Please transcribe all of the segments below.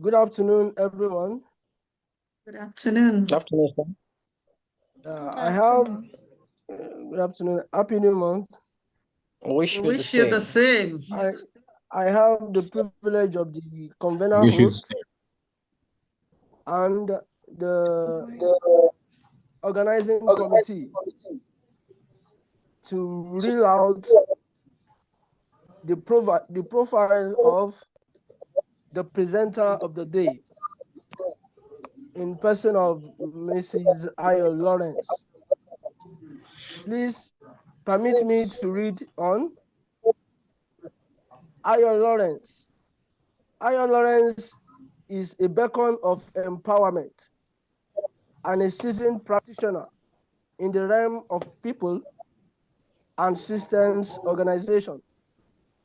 Good afternoon, everyone. Good afternoon. Good afternoon, sir. I have good afternoon, happy new month. Wish We you the wish you the same. same. I have the privilege of the convener Wish you the host and the organizing committee to reel out the profile of the presenter of the day in person of Mrs. Ayo Lawrence. Please permit me to read on. Ayo Lawrence. Ayo Lawrence is a beacon of empowerment and a seasoned practitioner in the realm of people and systems organization,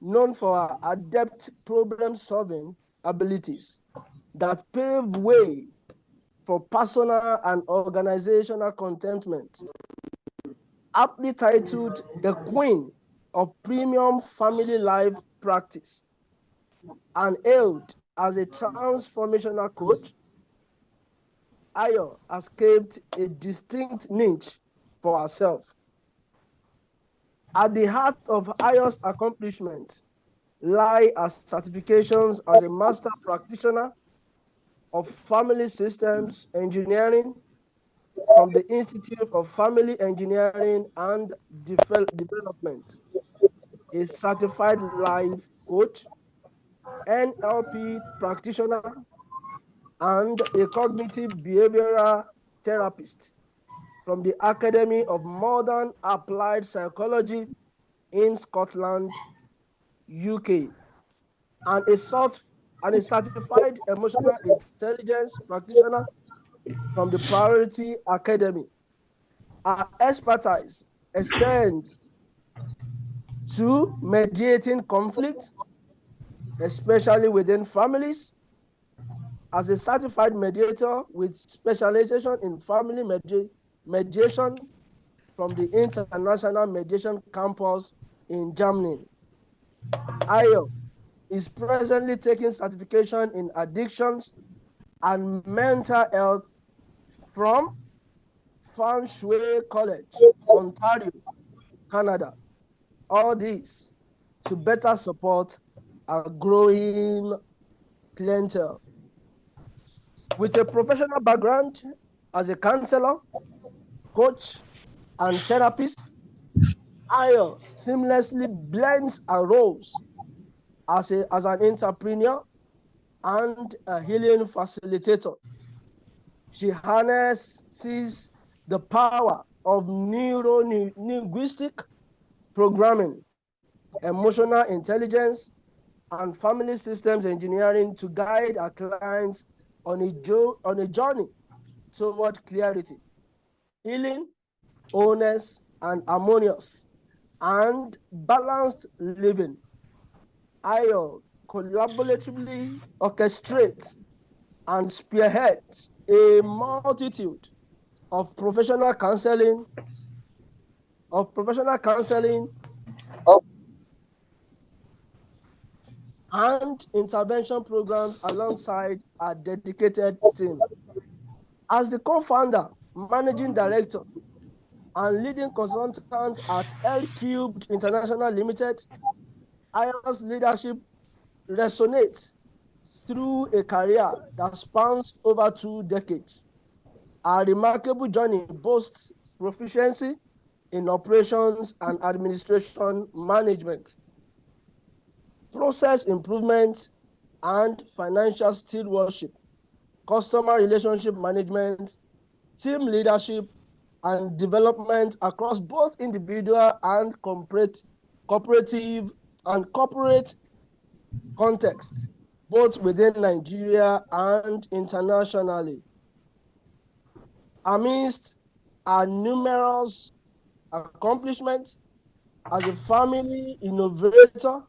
known for her adept problem-solving abilities that pave way for personal and organizational contentment. Aptly titled the Queen of Premium Family Life Practice and hailed as a transformational coach, Ayo has carved a distinct niche for herself. At the heart of Ayo's accomplishment lie her certifications as a master practitioner of family systems engineering from the Institute of Family Engineering and Development, a certified life coach, NLP practitioner, and a cognitive behavioral therapist from the Academy of Modern Applied Psychology in Scotland, UK, and a certified emotional intelligence practitioner from the Priority Academy. Our expertise extends to mediating conflict, especially within families, as a certified mediator with specialization in family mediation from the International Mediation Campus in Germany. Ayo is presently taking certification in addictions and mental health from Feng Shui College, Ontario, Canada. All this to better support a growing clientele. With a professional background as a counselor, coach, and therapist, Ayo seamlessly blends her roles as an entrepreneur and a healing facilitator. She harnesses the power of neuro-linguistic programming, emotional intelligence, and family systems engineering to guide our clients on a journey toward clarity, healing, wholeness, and harmonious and balanced living. Ayo collaboratively orchestrates and spearheads a multitude of professional counseling and intervention programs alongside a dedicated team. As the co-founder, managing director, and leading consultant at L Cubed International Limited, Ayo's leadership resonates through a career that spans over 2 decades. Our remarkable journey boasts proficiency in operations and administration management, process improvement and financial stewardship, customer relationship management, team leadership, and development across both individual and cooperative and corporate contexts, both within Nigeria and internationally. Amidst our numerous accomplishments as a family innovator,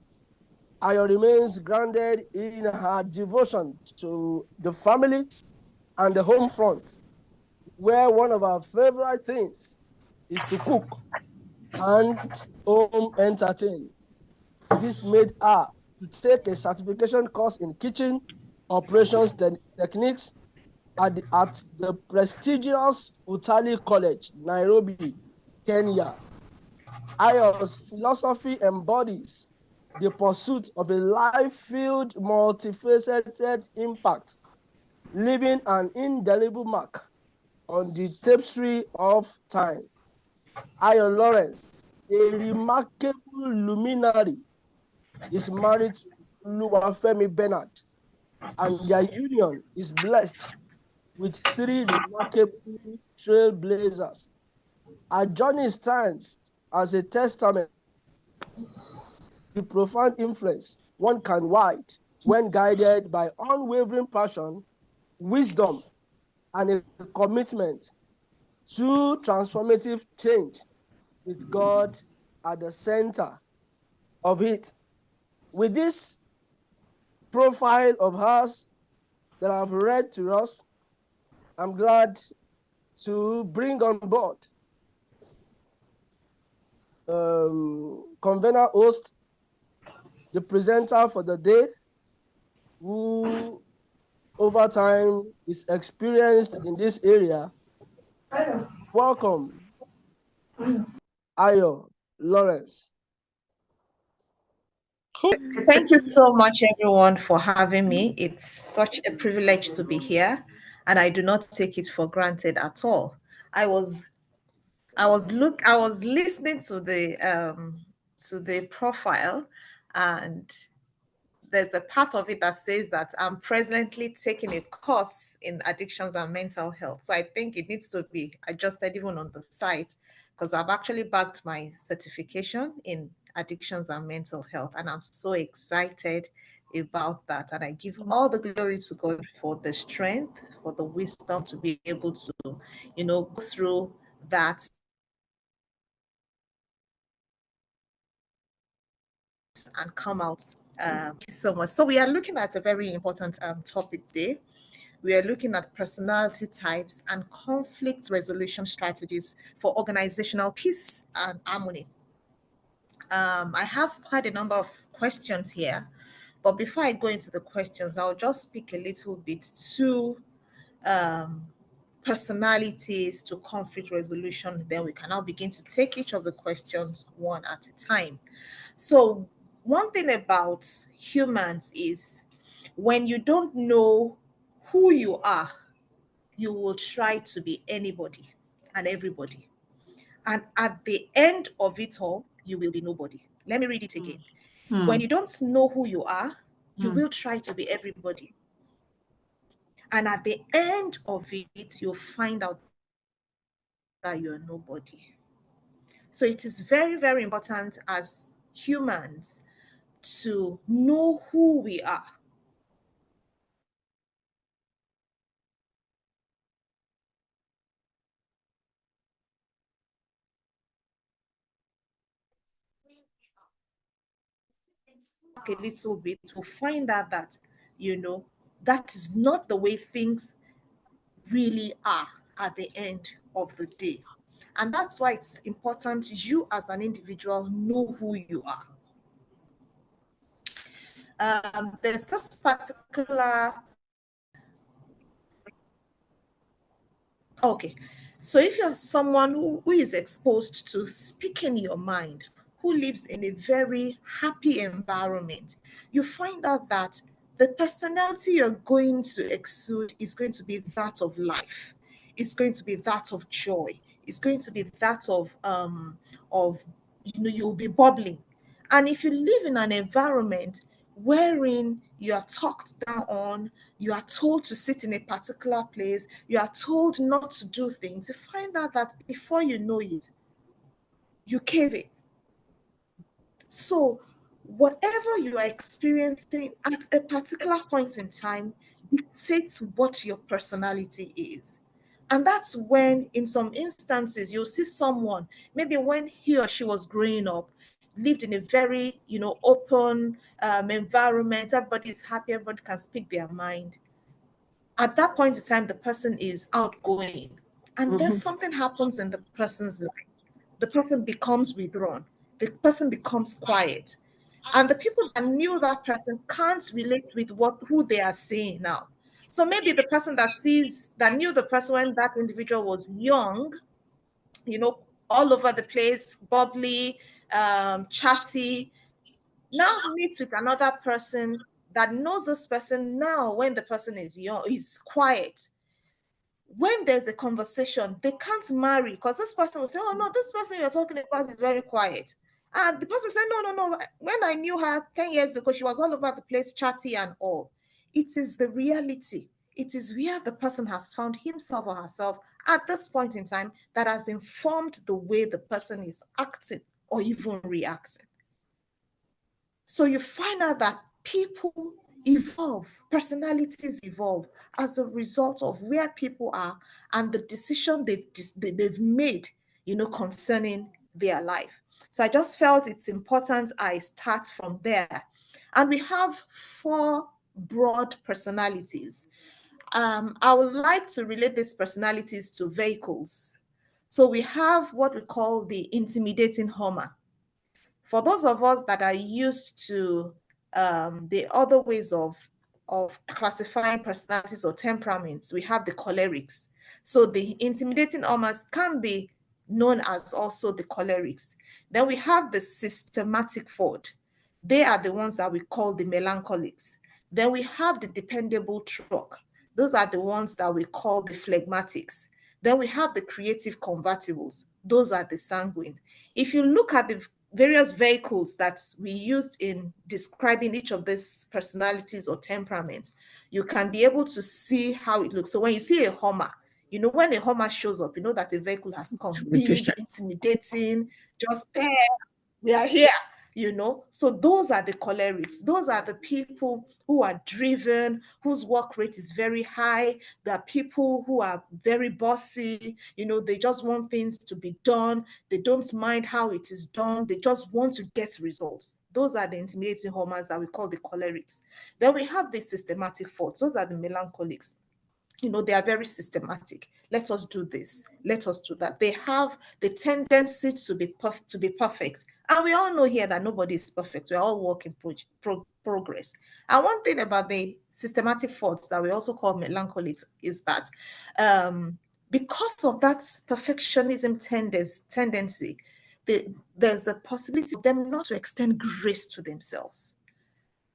Ayo remains grounded in her devotion to the family and the home front, where one of our favorite things is to cook and home entertain. This made her to take a certification course in kitchen operations techniques at the prestigious Utali College, Nairobi, Kenya. Ayo's philosophy embodies the pursuit of a life-filled, multifaceted impact, leaving an indelible mark on the tapestry of time. Ayo Lawrence, a remarkable luminary, is married to Oluwafemi Bernard, and their union is blessed with 3 remarkable trailblazers. Our journey stands as a testament the profound influence one can wield when guided by unwavering passion, wisdom, and a commitment to transformative change with God at the center of it. With this profile of hers that I've read to us, I'm glad to bring on board convener host, the presenter for the day, who over time is experienced in this area. Welcome, Ayo Lawrence. Thank you so much, everyone, for having me. It's such a privilege to be here, and I do not take it for granted at all. I was listening to the profile, and there's a part of it that says that I'm presently taking a course in addictions and mental health. So I think it needs to be adjusted even on the site, because I've actually backed my certification in addictions and mental health. And I'm so excited about that. And I give all the glory to God for the strength, for the wisdom to be able to, go through that and come out. Thank you so much. So we are looking at a very important topic today. We are looking at personality types and conflict resolution strategies for organizational peace and harmony. I have quite a number of questions here, but before I go into the questions, I'll just speak a little bit to um, personalities, to conflict resolution. Then we can now begin to take each of the questions one at a time. So, one thing about humans is when you don't know who you are, you will try to be anybody and everybody. And at the end of it all, you will be nobody. Let me read it again. When you don't know who you are, you will try to be everybody. And at the end of it, you'll find out that you're nobody. So it is very, very important as humans to know who we are. A little bit, we'll find out that, that is not the way things really are at the end of the day. And that's why it's important you as an individual know who you are. There's this particular. Okay. So if you're someone who is exposed to speaking your mind, who lives in a very happy environment, you find out that the personality you're going to exude is going to be that of life. It's going to be that of joy. It's going to be that of you'll be bubbling. And if you live in an environment wherein you are talked down on, you are told to sit in a particular place, you are told not to do things, you find out that before you know it, you cave in. So, whatever you are experiencing at a particular point in time dictates what your personality is. And that's when, in some instances, you'll see someone, maybe when he or she was growing up, lived in a very, open environment, everybody's happy, everybody can speak their mind. At that point in time, the person is outgoing. And then something happens in the person's life. The person becomes withdrawn. The person becomes quiet. And the people that knew that person can't relate with who they are seeing now. So maybe the person that knew the person when that individual was young, all over the place, bubbly, chatty, now meets with another person that knows this person now when the person is young, is quiet. When there's a conversation, they can't marry because this person will say, oh no, this person you're talking about is very quiet. And the person will say, no. When I knew her 10 years ago, she was all over the place, chatty and all. It is the reality. It is where the person has found himself or herself at this point in time that has informed the way the person is acting or even reacting. So you find out that people evolve, personalities evolve as a result of where people are and the decision they've made, concerning their life. So I just felt it's important I start from there. And we have 4 broad personalities. I would like to relate these personalities to vehicles. So we have what we call the intimidating Homer. For those of us that are used to the other ways of classifying personalities or temperaments, we have the cholerics. So the intimidating Homers can be known as also the cholerics. Then we have the systematic Ford. They are the ones that we call the melancholics. Then we have the dependable truck. Those are the ones that we call the phlegmatics. Then we have the creative convertibles. Those are the sanguine. If you look at the various vehicles that we used in describing each of these personalities or temperaments, you can be able to see how it looks. So when you see a Hummer, when a Hummer shows up, you know that a vehicle has come, big, intimidating, just there, we are here, So those are the cholerics. Those are the people who are driven, whose work rate is very high. There are people who are very bossy, they just want things to be done. They don't mind how it is done. They just want to get results. Those are the intimidating hormones that we call the cholerics. Then we have the systematic faults. Those are the melancholics. They are very systematic. Let us do this. Let us do that. They have the tendency to be perfect. And we all know here that nobody is perfect. We're all work in progress. And one thing about the systematic faults that we also call melancholics is that because of that perfectionism tendency, there's a possibility of them not to extend grace to themselves.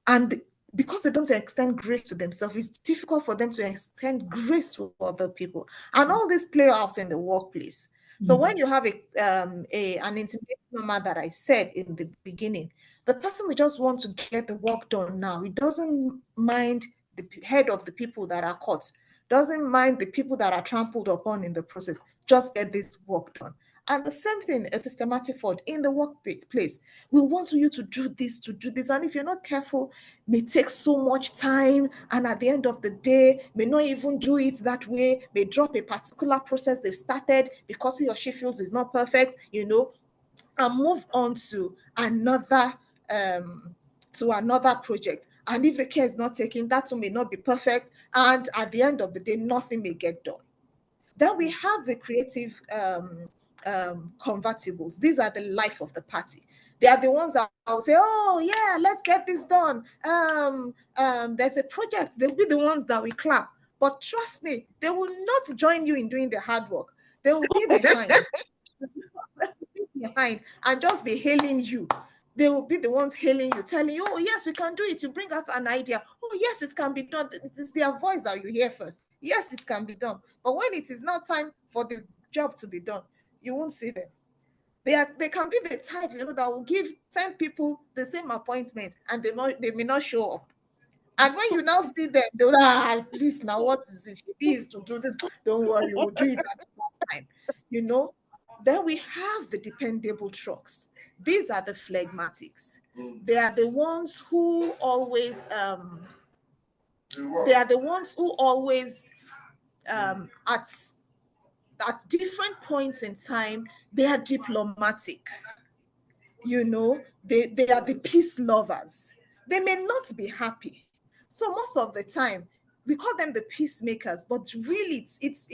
And because they don't extend grace to themselves, it's difficult for them to extend grace to other people. And all this play out in the workplace. So when you have an intimidating number that I said in the beginning, the person will just want to get the work done now. He doesn't mind the head of the people that are caught, doesn't mind the people that are trampled upon in the process. Just get this work done. And the same thing, a systematic fraud in the workplace. We want you to do this, and if you're not careful, may take so much time, and at the end of the day, may not even do it that way, may drop a particular process they've started because he or she feels is not perfect, and move on to another project. And if the care is not taken, that one may not be perfect, and at the end of the day, nothing may get done. Then we have the creative convertibles. These are the life of the party. They are the ones that will say, oh yeah, let's get this done. There's a project. They'll be the ones that we clap. But trust me, they will not join you in doing the hard work. They will be behind and just be hailing you. They will be the ones hailing you, telling you, oh yes, we can do it. You bring out an idea. Oh yes, it can be done. It is their voice that you hear first. Yes, it can be done. But when it is now time for the job to be done, you won't see them. They can be the type, that will give 10 people the same appointment and they may not show up. And when you now see them, they'll please, now what is it? She is to do this. Don't worry, we'll do it at the last time. Then we have the dependable trucks. These are the phlegmatics. They are the ones who always at different points in time, they are diplomatic. They are the peace lovers. They may not be happy. So most of the time, we call them the peacemakers, but really it's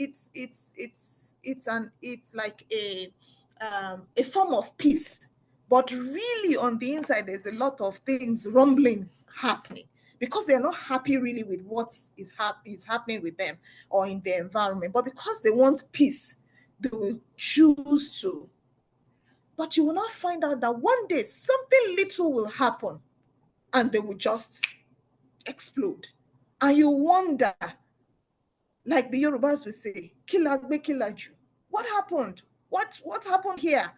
like a form of peace But really on the inside, there's a lot of things rumbling happening because they're not happy really with what is happening with them or in their environment. But because they want peace, they will choose to. But you will not find out that one day something little will happen and they will just explode. And you wonder, like the Yorubas will say, Kilagbe Kilaju. What happened? What happened here?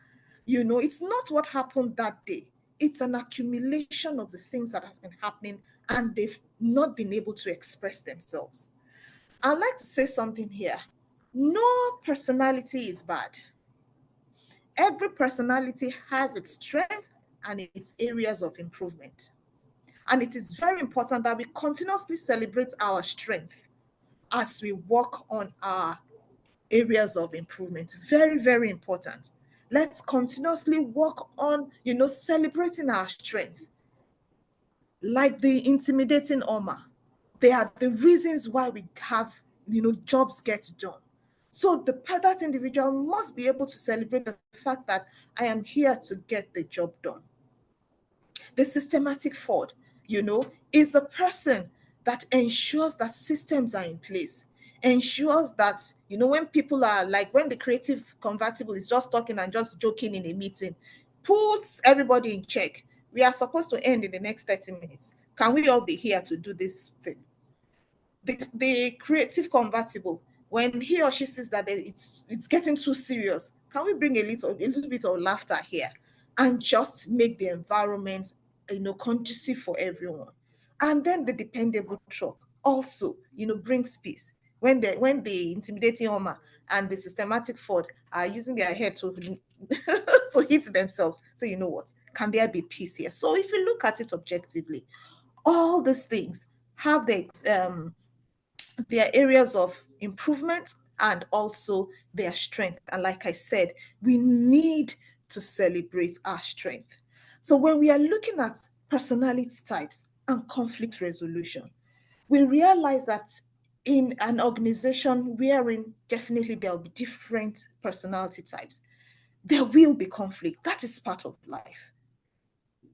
You know, it's not what happened that day. It's an accumulation of the things that has been happening and they've not been able to express themselves. I'd like to say something here. No personality is bad. Every personality has its strength and its areas of improvement. And it is very important that we continuously celebrate our strength as we work on our areas of improvement. Very, very important. Let's continuously work on, celebrating our strength. Like the intimidating Oma, they are the reasons why we have, jobs get done. So that individual must be able to celebrate the fact that I am here to get the job done. The systematic fraud, is the person that ensures that systems are in place, ensures that, when people are like, when the creative convertible is just talking and just joking in a meeting, puts everybody in check. We are supposed to end in the next 30 minutes. Can we all be here to do this thing? The creative convertible, when he or she sees that it's getting too serious, can we bring a little bit of laughter here and just make the environment, conducive for everyone? And then the dependable truck also, brings peace. When the intimidating Oma and the systematic fraud are using their head to to hit themselves, so you know what? Can there be peace here? So if you look at it objectively, all these things have their areas of improvement and also their strength. And like I said, we need to celebrate our strength. So when we are looking at personality types and conflict resolution, we realize that in an organization wherein definitely there will be different personality types, there will be conflict. That is part of life.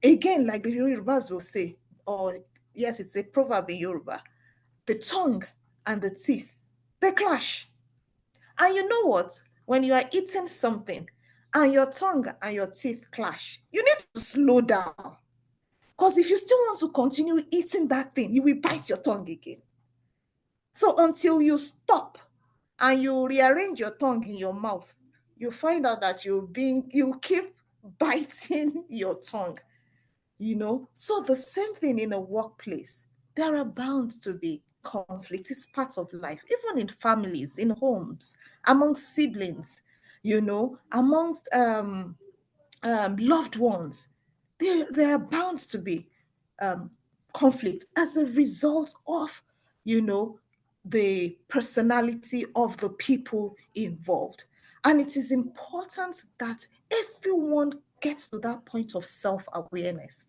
Again, like the Yorubas will say, or yes, it's a proverb in Yoruba, the tongue and the teeth, they clash. And you know what? When you are eating something and your tongue and your teeth clash, you need to slow down. Because if you still want to continue eating that thing, you will bite your tongue again. So until you stop and you rearrange your tongue in your mouth, you find out that you keep biting your tongue. So the same thing in a workplace. There are bound to be conflict. It's part of life, even in families, in homes, amongst siblings, amongst loved ones. There are bound to be conflict as a result of, the personality of the people involved. And it is important that everyone gets to that point of self-awareness.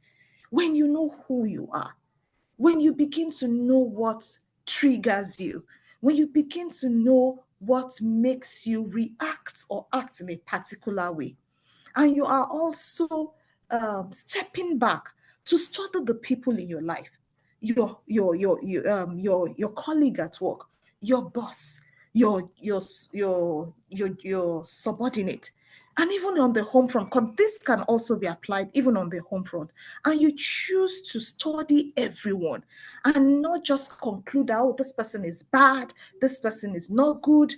When you know who you are, when you begin to know what triggers you, when you begin to know what makes you react or act in a particular way, and you are also stepping back to study the people in your life, your colleague at work, your boss, your subordinate, and even on the home front, because this can also be applied even on the home front. And you choose to study everyone and not just conclude that, oh, this person is bad, this person is not good.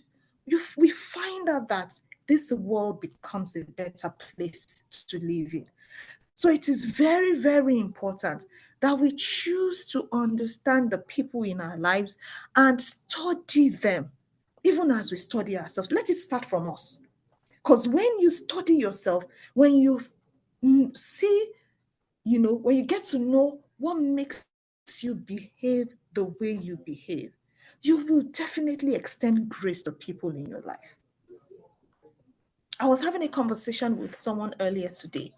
We find out that this world becomes a better place to live in. So it is very, very important that we choose to understand the people in our lives and study them, even as we study ourselves. Let it start from us. Because when you study yourself, when you see, when you get to know what makes you behave the way you behave, you will definitely extend grace to people in your life. I was having a conversation with someone earlier today,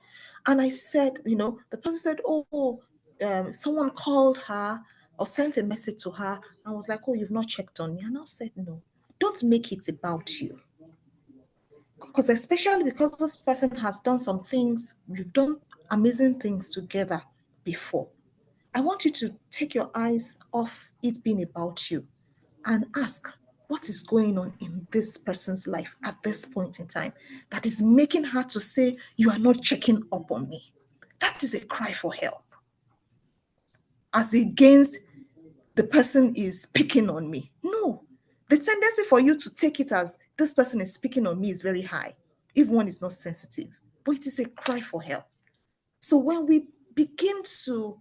and I said, the person said, oh, someone called her or sent a message to her and was like, oh, you've not checked on me. And I said, no, don't make it about you. because especially because this person has done some things, we've done amazing things together before. I want you to take your eyes off it being about you and ask, what is going on in this person's life at this point in time that is making her to say, you are not checking up on me? That is a cry for help. As against the person is picking on me. No, the tendency for you to take it as this person is speaking on me is very high, if one is not sensitive, but it is a cry for help. So when we begin to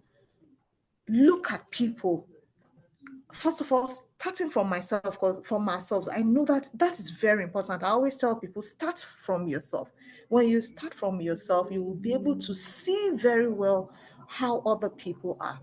look at people, first of all, starting from myself, because from ourselves, I know that that is very important. I always tell people, start from yourself. When you start from yourself, you will be able to see very well how other people are.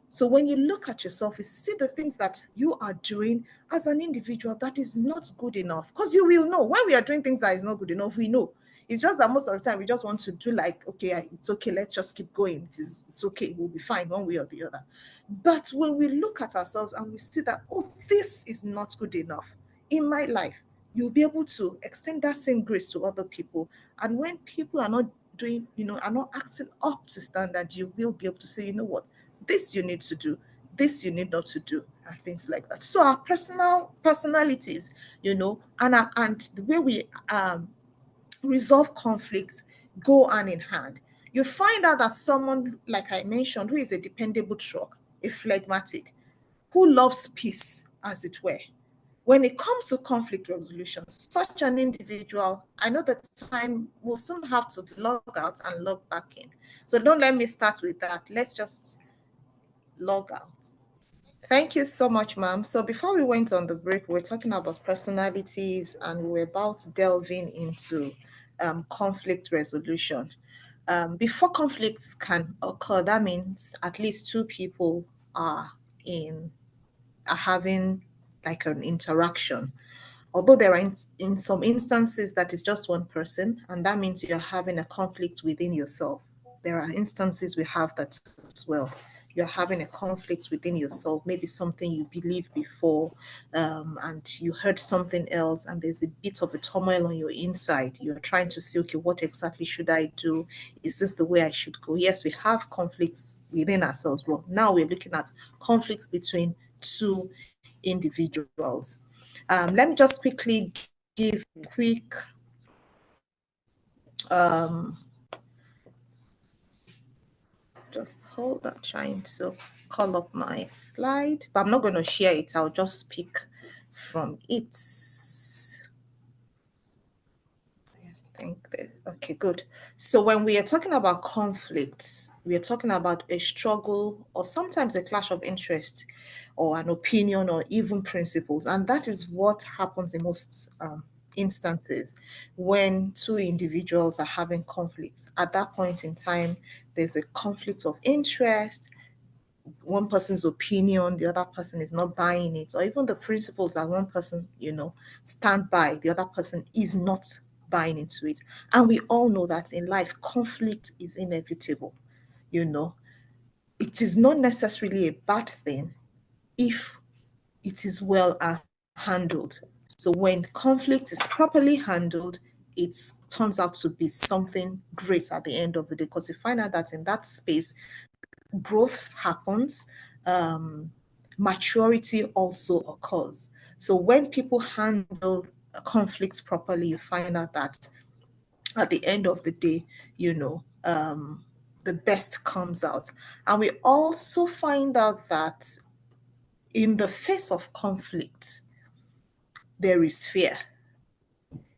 So when you look at yourself, you see the things that you are doing as an individual that is not good enough. Because you will know when we are doing things that is not good enough, we know. It's just that most of the time we just want to do like, okay, it's okay, let's just keep going. It's okay, we'll be fine one way or the other. But when we look at ourselves and we see that, oh, this is not good enough in my life, you'll be able to extend that same grace to other people. And when people are not doing, are not acting up to standard, you will be able to say, you know what, this you need to do, this you need not to do, and things like that. So our personalities, and the way we resolve conflicts go hand in hand. You find out that someone, like I mentioned, who is a dependable truck, a phlegmatic, who loves peace, as it were. When it comes to conflict resolution, such an individual, I know that time will soon have to log out and log back in. So don't let me start with that. Let's just log out. Thank you so much, ma'am. So before we went on the break, we were talking about personalities and we were about delving into conflict resolution. Before conflicts can occur, that means at least two people are having like an interaction. Although there are in some instances that is just one person, and that means you're having a conflict within yourself. There are instances we have that as well. You're having a conflict within yourself, maybe something you believed before, and you heard something else, and there's a bit of a turmoil on your inside. You're trying to see, okay, what exactly should I do? Is this the way I should go? Yes, we have conflicts within ourselves, but now we're looking at conflicts between two individuals. Let me just quickly give a quick just hold on, trying to call up my slide, but I'm not going to share it. I'll just speak from it. Okay, good. So when we are talking about conflicts, we are talking about a struggle or sometimes a clash of interest or an opinion or even principles. And that is what happens in most instances when two individuals are having conflicts. At that point in time, there's a conflict of interest, one person's opinion, the other person is not buying it, or even the principles that one person, stand by, the other person is not buying into it. And we all know that in life, conflict is inevitable. It is not necessarily a bad thing if it is well handled. So when conflict is properly handled, it turns out to be something great at the end of the day, because you find out that in that space, growth happens, maturity also occurs. So when people handle conflicts properly, you find out that at the end of the day, the best comes out. And we also find out that in the face of conflict, there is fear.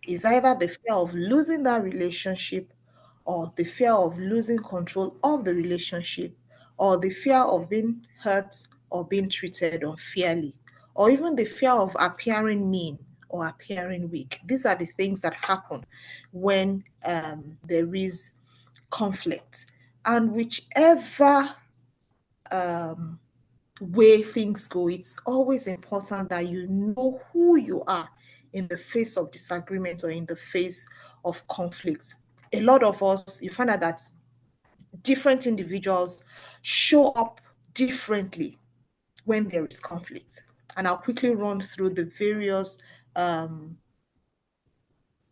It's either the fear of losing that relationship, or the fear of losing control of the relationship, or the fear of being hurt or being treated unfairly, or even the fear of appearing mean or appearing weak. These are the things that happen when there is conflict. And whichever way things go, it's always important that you know who you are in the face of disagreement or in the face of conflicts. A lot of us, you find out that different individuals show up differently when there is conflict. And I'll quickly run through the various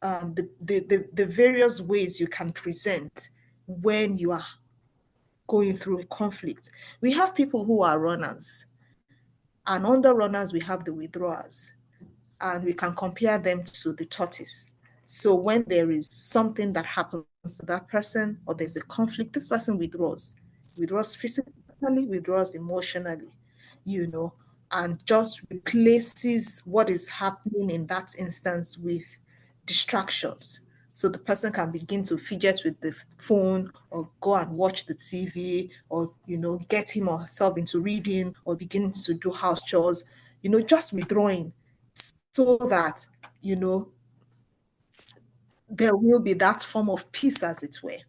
the various ways you can present when you are going through a conflict. We have people who are runners, and under runners, we have the withdrawers, and we can compare them to the tortoise. So when there is something that happens to that person, or there's a conflict, this person withdraws physically, withdraws emotionally, and just replaces what is happening in that instance with distractions. So the person can begin to fidget with the phone, or go and watch the TV, or get him or herself into reading, or begin to do house chores, just withdrawing, so that there will be that form of peace, as it were.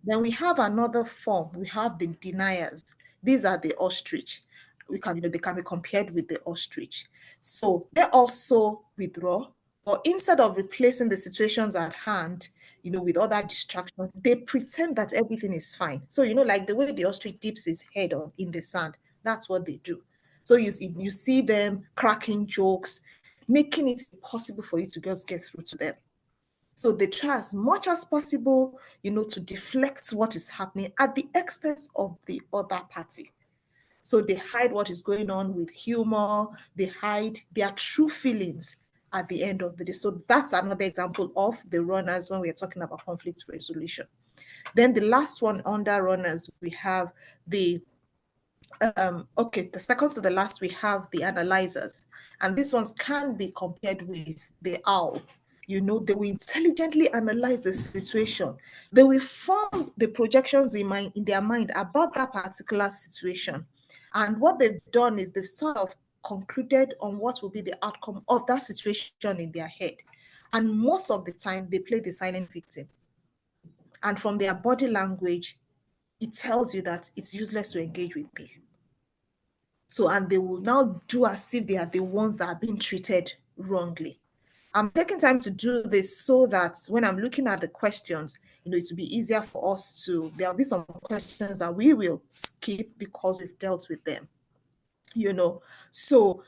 Then we have another form. We have the deniers. These are the ostrich. They can be compared with the ostrich. So they also withdraw, but instead of replacing the situations at hand, with other distractions, they pretend that everything is fine. So, like the way the ostrich dips his head in the sand, that's what they do. So you see them cracking jokes, making it impossible for you to just get through to them. So they try as much as possible, to deflect what is happening at the expense of the other party. So they hide what is going on with humor, they hide their true feelings at the end of the day. So that's another example of the runners when we're talking about conflict resolution. Then the last one under runners, we have the the second to the last, we have the analyzers. And these ones can be compared with the owl. They will intelligently analyze the situation. They will form the projections in their mind about that particular situation. And what they've done is they've sort of concluded on what will be the outcome of that situation in their head. And most of the time, they play the silent victim. And from their body language, it tells you that it's useless to engage with me. So, and they will now do as if they are the ones that are being treated wrongly. I'm taking time to do this so that when I'm looking at the questions, it will be easier for us there'll be some questions that we will skip because we've dealt with them, So,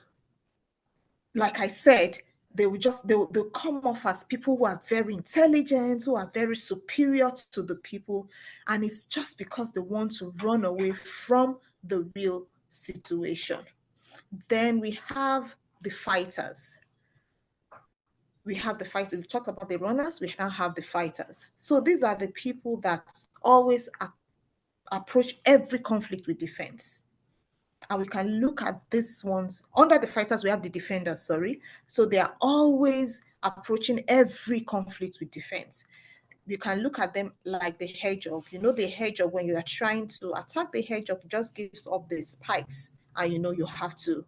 like I said, they'll come off as people who are very intelligent, who are very superior to the people. And it's just because they want to run away from the real situation. Then we have the fighters. We've talked about the runners, we now have the fighters. So these are the people that always approach every conflict with defense. And we can look at these ones. Under the fighters, we have the defenders, sorry. So they are always approaching every conflict with defense. You can look at them like the hedgehog. The hedgehog, when you are trying to attack the hedgehog, it just gives up the spikes, and you have to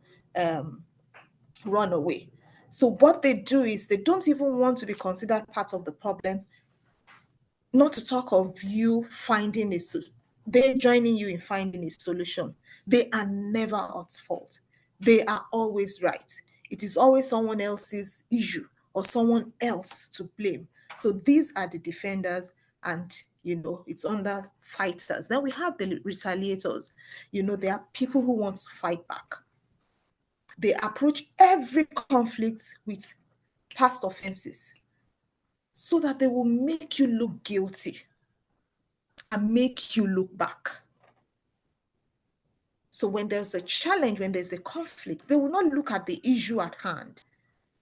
run away. So what they do is they don't even want to be considered part of the problem, not to talk of you finding they joining you in finding a solution. They are never at fault. They are always right. It is always someone else's issue or someone else to blame. So these are the defenders, and it's under fighters. Then we have the retaliators. They are people who want to fight back. They approach every conflict with past offenses so that they will make you look guilty and make you look back. So when there's a challenge, when there's a conflict, they will not look at the issue at hand.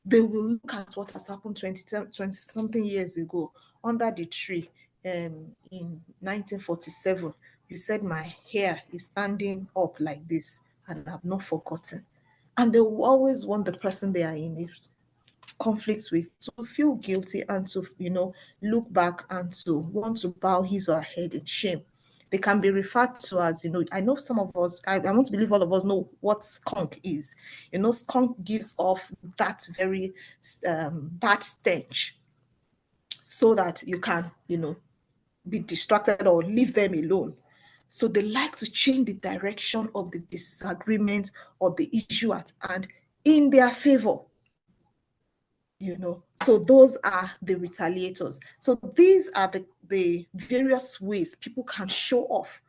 They will look at what has happened 20-something years ago under the tree in 1947. You said my hair is standing up like this, and I've not forgotten. And they will always want the person they are in conflict with to feel guilty and to look back and to want to bow his or her head in shame. They can be referred to as, I know some of us, I want to believe all of us know what skunk is. Skunk gives off that very bad stench, so that you can be distracted or leave them alone. So they like to change the direction of the disagreement or the issue at hand in their favor. So those are the retaliators. So these are the various ways people can show off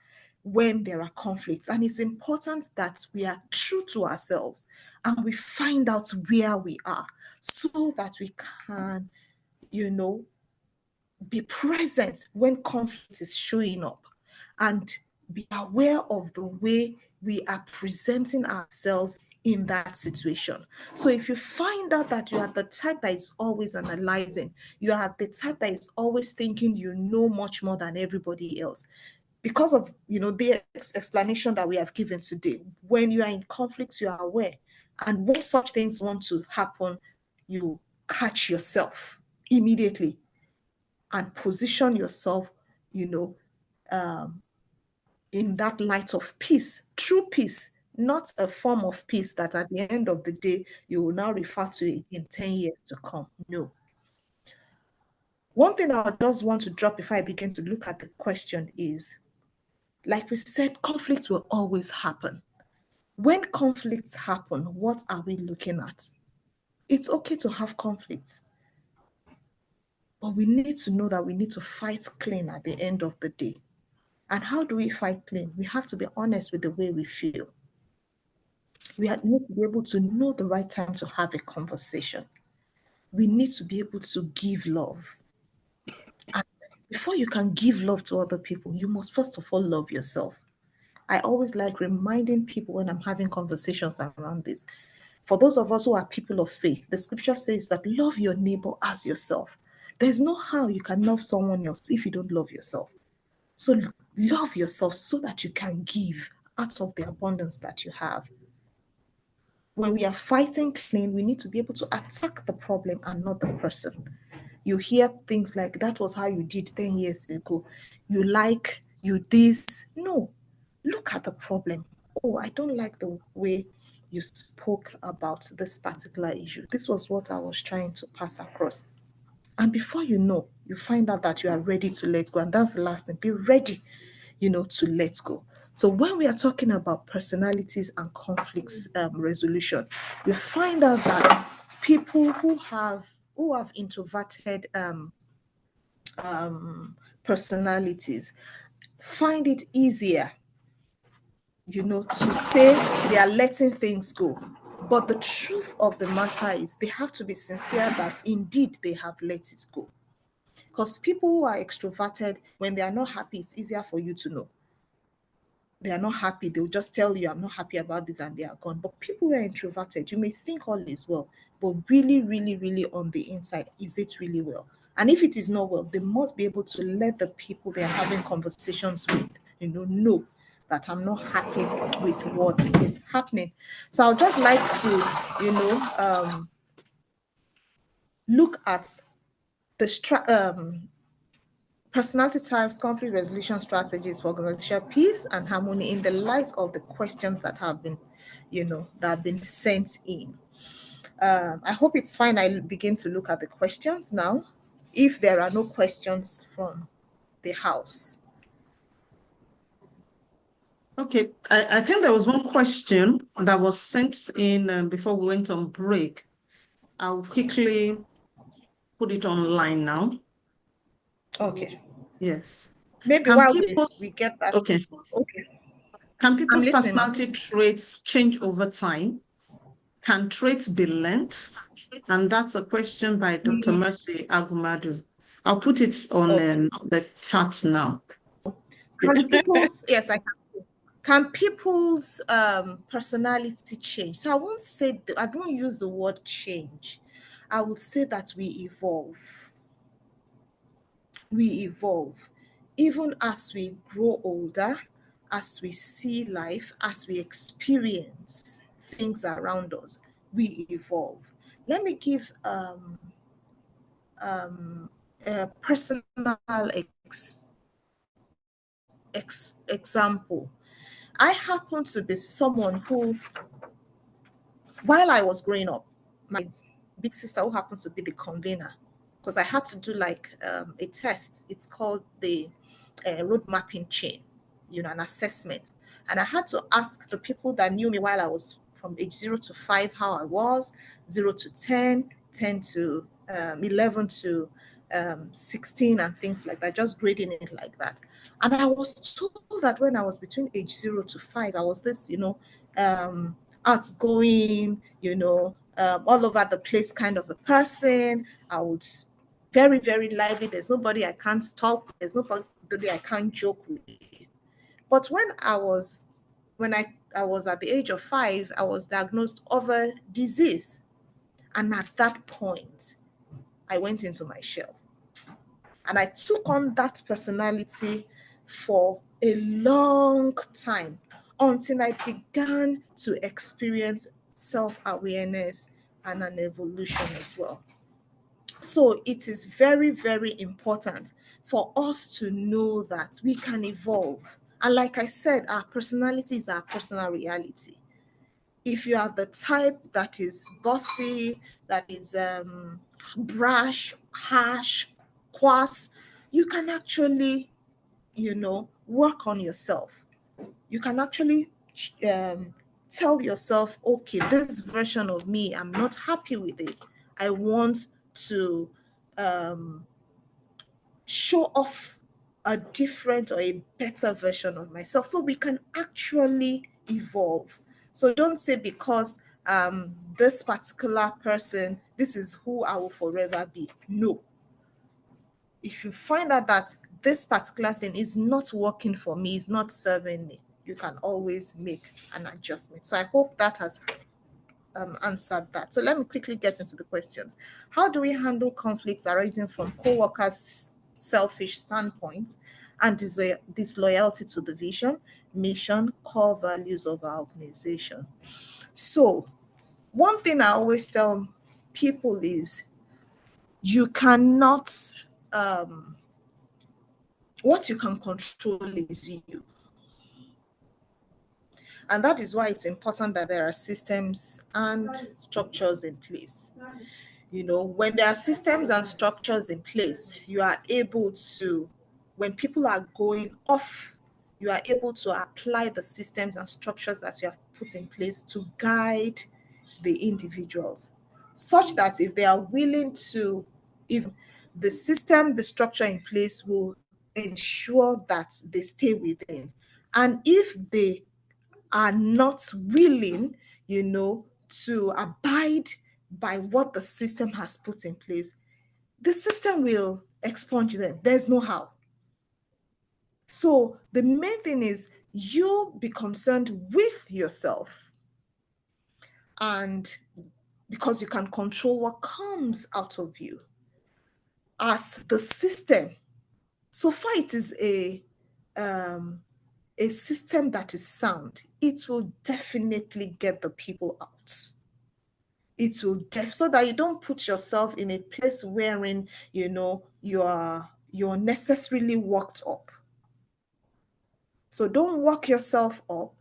when there are conflicts. And it's important that we are true to ourselves and we find out where we are, so that we can be present when conflict is showing up, and be aware of the way we are presenting ourselves in that situation. So if you find out that you are the type that is always analyzing, you are the type that is always thinking you know much more than everybody else, because of the explanation that we have given today, when you are in conflict, you are aware. And when such things want to happen, you catch yourself immediately and position yourself, in that light of peace, true peace, not a form of peace that at the end of the day you will now refer to in 10 years to come. No. One thing I just want to drop before I begin to look at the question is, like we said, conflicts will always happen. When conflicts happen, what are we looking at? It's okay to have conflicts, but we need to know that we need to fight clean at the end of the day. And how do we fight clean? We have to be honest with the way we feel. We need to be able to know the right time to have a conversation. We need to be able to give love. And before you can give love to other people, you must first of all love yourself. I always like reminding people when I'm having conversations around this. For those of us who are people of faith, the scripture says that love your neighbor as yourself. There's no how you can love someone else if you don't love yourself. So love yourself so that you can give out of the abundance that you have. When we are fighting clean, we need to be able to attack the problem and not the person. You hear things like, that was how you did 10 years ago. You this. No, look at the problem. Oh, I don't like the way you spoke about this particular issue. This was what I was trying to pass across. And before you know, you find out that you are ready to let go. And that's the last thing. Be ready, to let go. So when we are talking about personalities and conflicts resolution, we find out that people who have introverted personalities find it easier, to say they are letting things go. But the truth of the matter is they have to be sincere that indeed they have let it go. Because people who are extroverted, when they are not happy, it's easier for you to know. They are not happy, they'll just tell you, I'm not happy about this, and they are gone. But people who are introverted, you may think all is well, but really, really, really on the inside, is it really well? And if it is not well, they must be able to let the people they are having conversations with, know that I'm not happy with what is happening. So I'll just like to, look at the personality types, conflict resolution strategies for organizational peace and harmony in the light of the questions that have been, sent in. I hope it's fine. I begin to look at the questions now. If there are no questions from the house. Okay, I think there was one question that was sent in before we went on break. I'll quickly put it online now. Okay. Yes. Maybe Can while people's, we get that. okay. Okay. Can people's listening, ma'am. personality traits change over time? Can traits be learnt? And that's a question by Dr. Mercy Agumadu. I'll put it on the chat now. Can people's yes, I can. Can people's personality change? So I don't use the word change. I would say that we evolve. We evolve. Even as we grow older, as we see life, as we experience things around us, we evolve. Let me give a personal example. I happen to be someone who, while I was growing up, my big sister, who happens to be the convener, because I had to do like a test. It's called the road mapping chain, an assessment. And I had to ask the people that knew me while I was from age 0 to 5 how I was, 0 to 10, 10 to 11 to 16 and things like that, just grading it like that. And I was told that when I was between age 0 to 5, I was this, outgoing, all over the place kind of a person. I would very, very lively. There's nobody I can't talk. There's nobody I can't joke with. But when I was at the age of 5, I was diagnosed of a disease. And at that point, I went into my shell. And I took on that personality for a long time until I began to experience self-awareness and an evolution as well. So it is very, very important for us to know that we can evolve. And like I said, our personality is our personal reality. If you are the type that is bossy, that is brash, harsh, cross, you can actually, work on yourself. You can actually tell yourself, okay, this version of me, I'm not happy with it. I want to show off a different or a better version of myself. So we can actually evolve. So don't say because this particular person, this is who I will forever be. No. If you find out that this particular thing is not working for me, is not serving me, you can always make an adjustment. So I hope that has answered that. So let me quickly get into the questions. How do we handle conflicts arising from co-workers' selfish standpoint and disloyalty to the vision, mission, core values of our organization? So one thing I always tell people is you cannot, what you can control is you. And that is why it's important that there are systems and structures in place. When there are systems and structures in place, you are able to, when people are going off, you are able to apply the systems and structures that you have put in place to guide the individuals, such that if they are willing to, if the system, the structure in place will ensure that they stay within. And if they are not willing, to abide by what the system has put in place, the system will expunge them. There's no how. So the main thing is you be concerned with yourself, and because you can control what comes out of you. As the system, so far it is a system that is sound, it will definitely get the people out. It will so that you don't put yourself in a place wherein you're necessarily worked up. So don't work yourself up.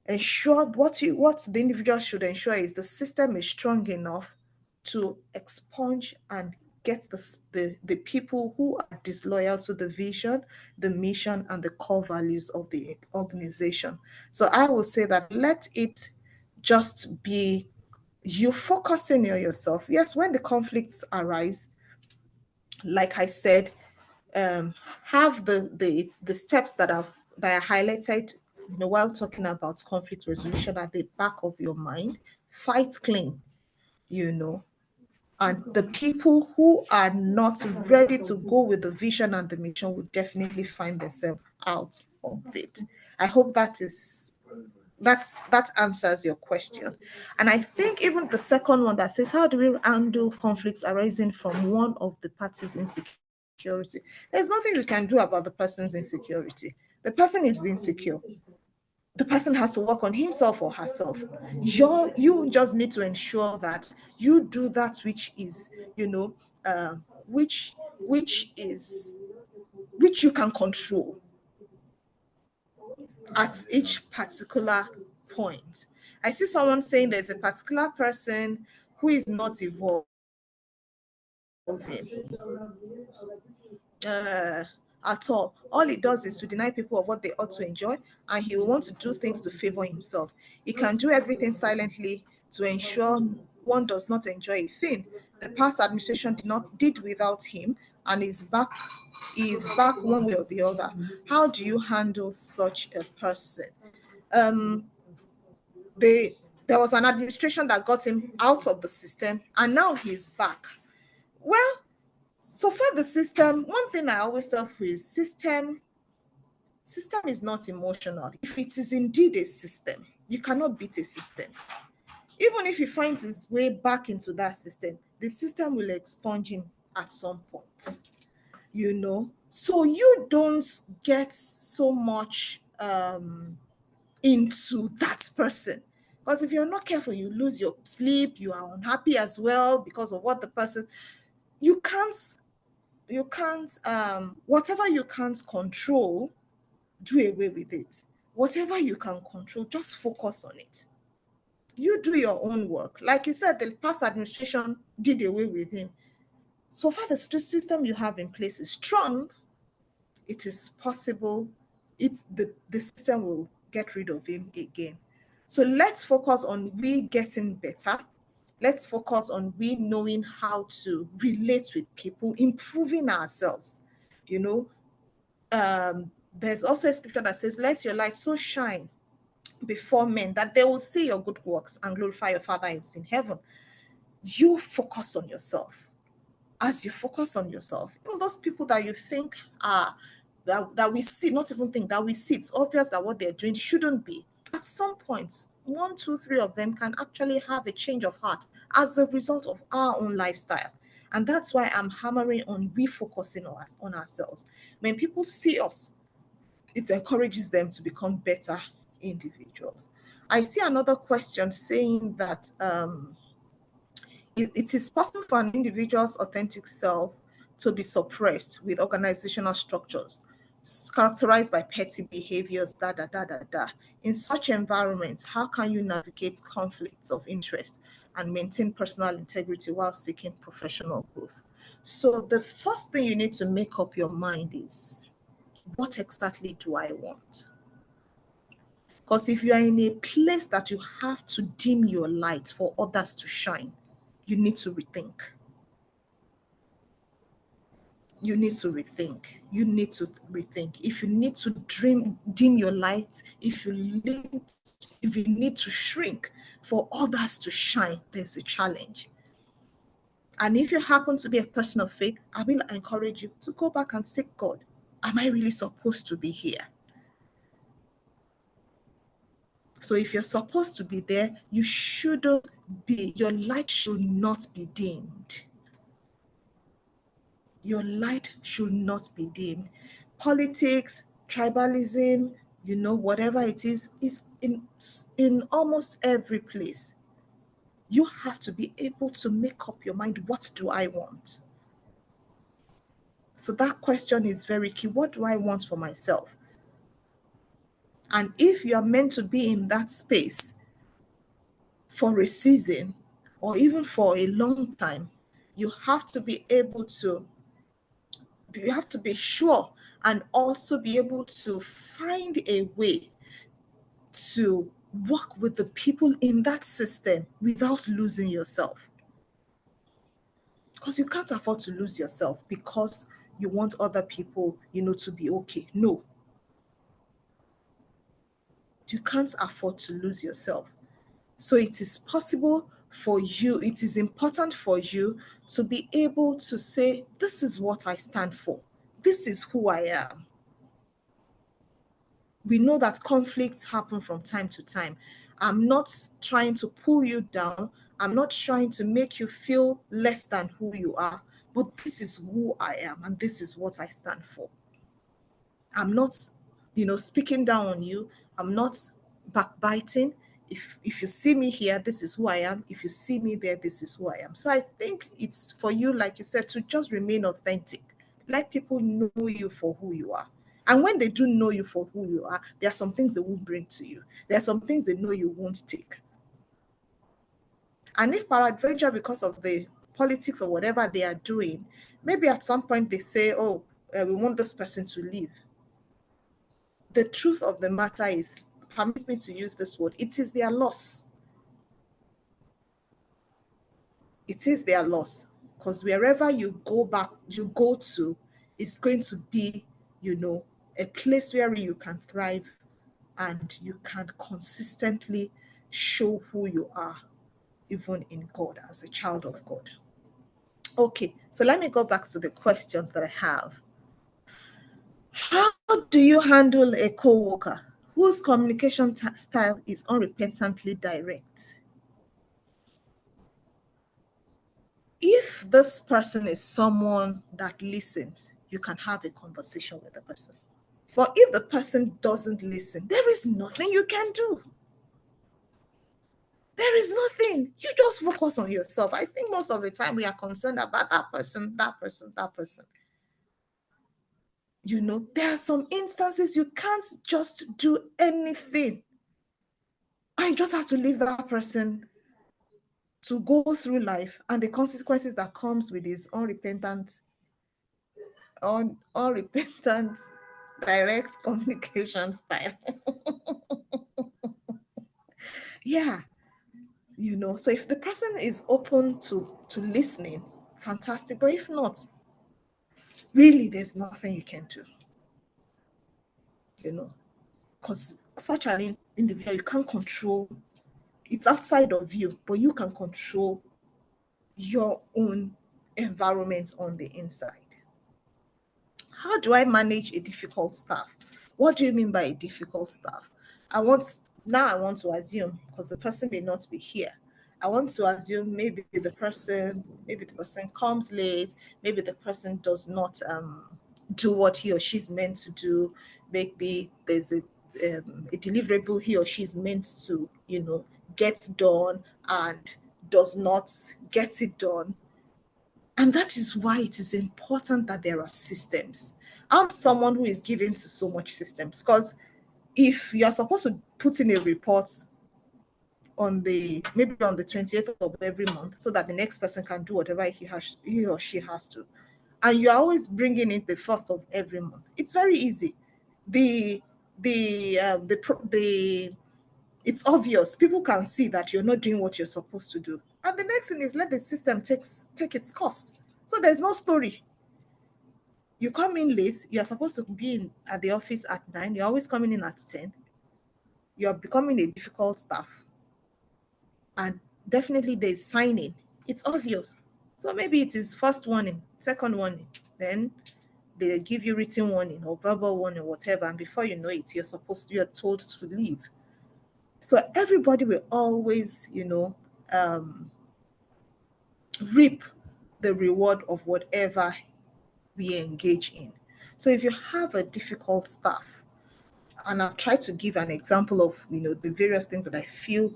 Ensure what the individual should ensure is the system is strong enough to expunge and get the people who are disloyal to the vision, the mission, and the core values of the organization. So I will say that let it just be you focusing on yourself. Yes, when the conflicts arise, like I said, have the steps that are highlighted, while talking about conflict resolution at the back of your mind. Fight clean, and the people who are not ready to go with the vision and the mission will definitely find themselves out of it. I hope that answers your question. And I think even the second one that says, how do we handle conflicts arising from one of the parties' insecurity? There's nothing we can do about the person's insecurity. The person is insecure. The person has to work on himself or herself. You just need to ensure that you do that which is, which you can control at each particular point. I see someone saying there's a particular person who is not evolving at all. All he does is to deny people of what they ought to enjoy, and he will want to do things to favor himself. He can do everything silently to ensure one does not enjoy a thing. The past administration did without him, and is back one way or the other. How do you handle such a person? There was an administration that got him out of the system, and now he's back. Well, So for the system, one thing I always tell you is system is not emotional. If it is indeed a system, you cannot beat a system. Even if he finds his way back into that system, the system will expunge him at some point, you know. So you don't get so much into that person. Because if you're not careful, you lose your sleep, you are unhappy as well because of what the person, you can't, whatever you can't control, do away with it. Whatever you can control, just focus on it. You do your own work. Like you said, the past administration did away with him. So far, the system you have in place is strong. It is possible the system will get rid of him again. So let's focus on we getting better. Let's focus on we knowing how to relate with people, improving ourselves. You know, there's also a scripture that says, let your light so shine before men that they will see your good works and glorify your Father who's in heaven. You focus on yourself. As you focus on yourself, even those people that you think are that we see, not even think that we see, it's obvious that what they're doing shouldn't be. At some point, 1, 2, 3 of them can actually have a change of heart as a result of our own lifestyle. And that's why I'm hammering on refocusing on ourselves. When people see us, it encourages them to become better individuals. I see another question saying that it is possible for an individual's authentic self to be suppressed with organizational structures characterized by petty behaviors, da, da, da, da, da. In such environments, how can you navigate conflicts of interest and maintain personal integrity while seeking professional growth? So the first thing you need to make up your mind is, what exactly do I want? Because if you are in a place that you have to dim your light for others to shine, you need to rethink. You need to rethink. You need to rethink. If you need to dim your light, if you need to shrink for others to shine, there's a challenge. And if you happen to be a person of faith, I will encourage you to go back and seek God. Am I really supposed to be here? So if you're supposed to be there, you shouldn't be, your light should not be dimmed. Your light should not be dimmed. Politics, tribalism, you know, whatever it is in almost every place. You have to be able to make up your mind, what do I want? So that question is very key. What do I want for myself? And if you are meant to be in that space for a season or even for a long time, you have to be able to, you have to be sure and also be able to find a way to work with the people in that system without losing yourself. Because you can't afford to lose yourself because you want other people, you know, to be okay. No. You can't afford to lose yourself. So it is possible for you, it is important for you to be able to say, this is what I stand for. This is who I am. We know that conflicts happen from time to time. I'm not trying to pull you down. I'm not trying to make you feel less than who you are, but this is who I am and this is what I stand for. I'm not, you know, speaking down on you. I'm not backbiting. If you see me here, this is who I am. If you see me there, this is who I am. So I think it's for you, like you said, to just remain authentic. Let people know you for who you are. And when they do know you for who you are, there are some things they won't bring to you. There are some things they know you won't take. And if peradventure, because of the politics or whatever they are doing, maybe at some point they say, oh, we want this person to leave. The truth of the matter is, permit me to use this word, it is their loss. It is their loss. Because wherever you go to, it's going to be, you know, a place where you can thrive and you can consistently show who you are, even in God, as a child of God. Okay, so let me go back to the questions that I have. How do you handle a co-worker whose communication style is unrepentantly direct? If this person is someone that listens, you can have a conversation with the person. But if the person doesn't listen, there is nothing you can do. There is nothing. You just focus on yourself. I think most of the time we are concerned about that person, that person, that person. You know, there are some instances you can't just do anything. I just have to leave that person to go through life and the consequences that comes with his unrepentant direct communication style. Yeah, you know, so if the person is open to listening, fantastic. But if not, really there's nothing you can do, you know, because such an individual, you can't control, it's outside of you, but you can control your own environment on the inside. How do I manage a difficult staff? What do you mean by a difficult staff? I want to assume, because the person may not be here, I want to assume maybe the person comes late, maybe the person does not do what he or she's meant to do, maybe there's a deliverable he or she's meant to, you know, get done and does not get it done. And that is why it is important that there are systems. I'm someone who is given to so much systems, because if you are supposed to put in a report on maybe on the 20th of every month so that the next person can do whatever he or she has to, and you're always bringing it the first of every month, it's very easy. It's obvious. People can see that you're not doing what you're supposed to do. And the next thing is let the system take its course. So there's no story. You come in late, you're supposed to be at the office at 9, you're always coming in at 10. You're becoming a difficult staff. And definitely there's signing. It's obvious. So maybe it is first warning, second warning, then they give you written warning or verbal warning or whatever, and before you know it, you're told to leave. So everybody will always, you know, reap the reward of whatever we engage in. So if you have a difficult staff, and I'll try to give an example of, you know, the various things that I feel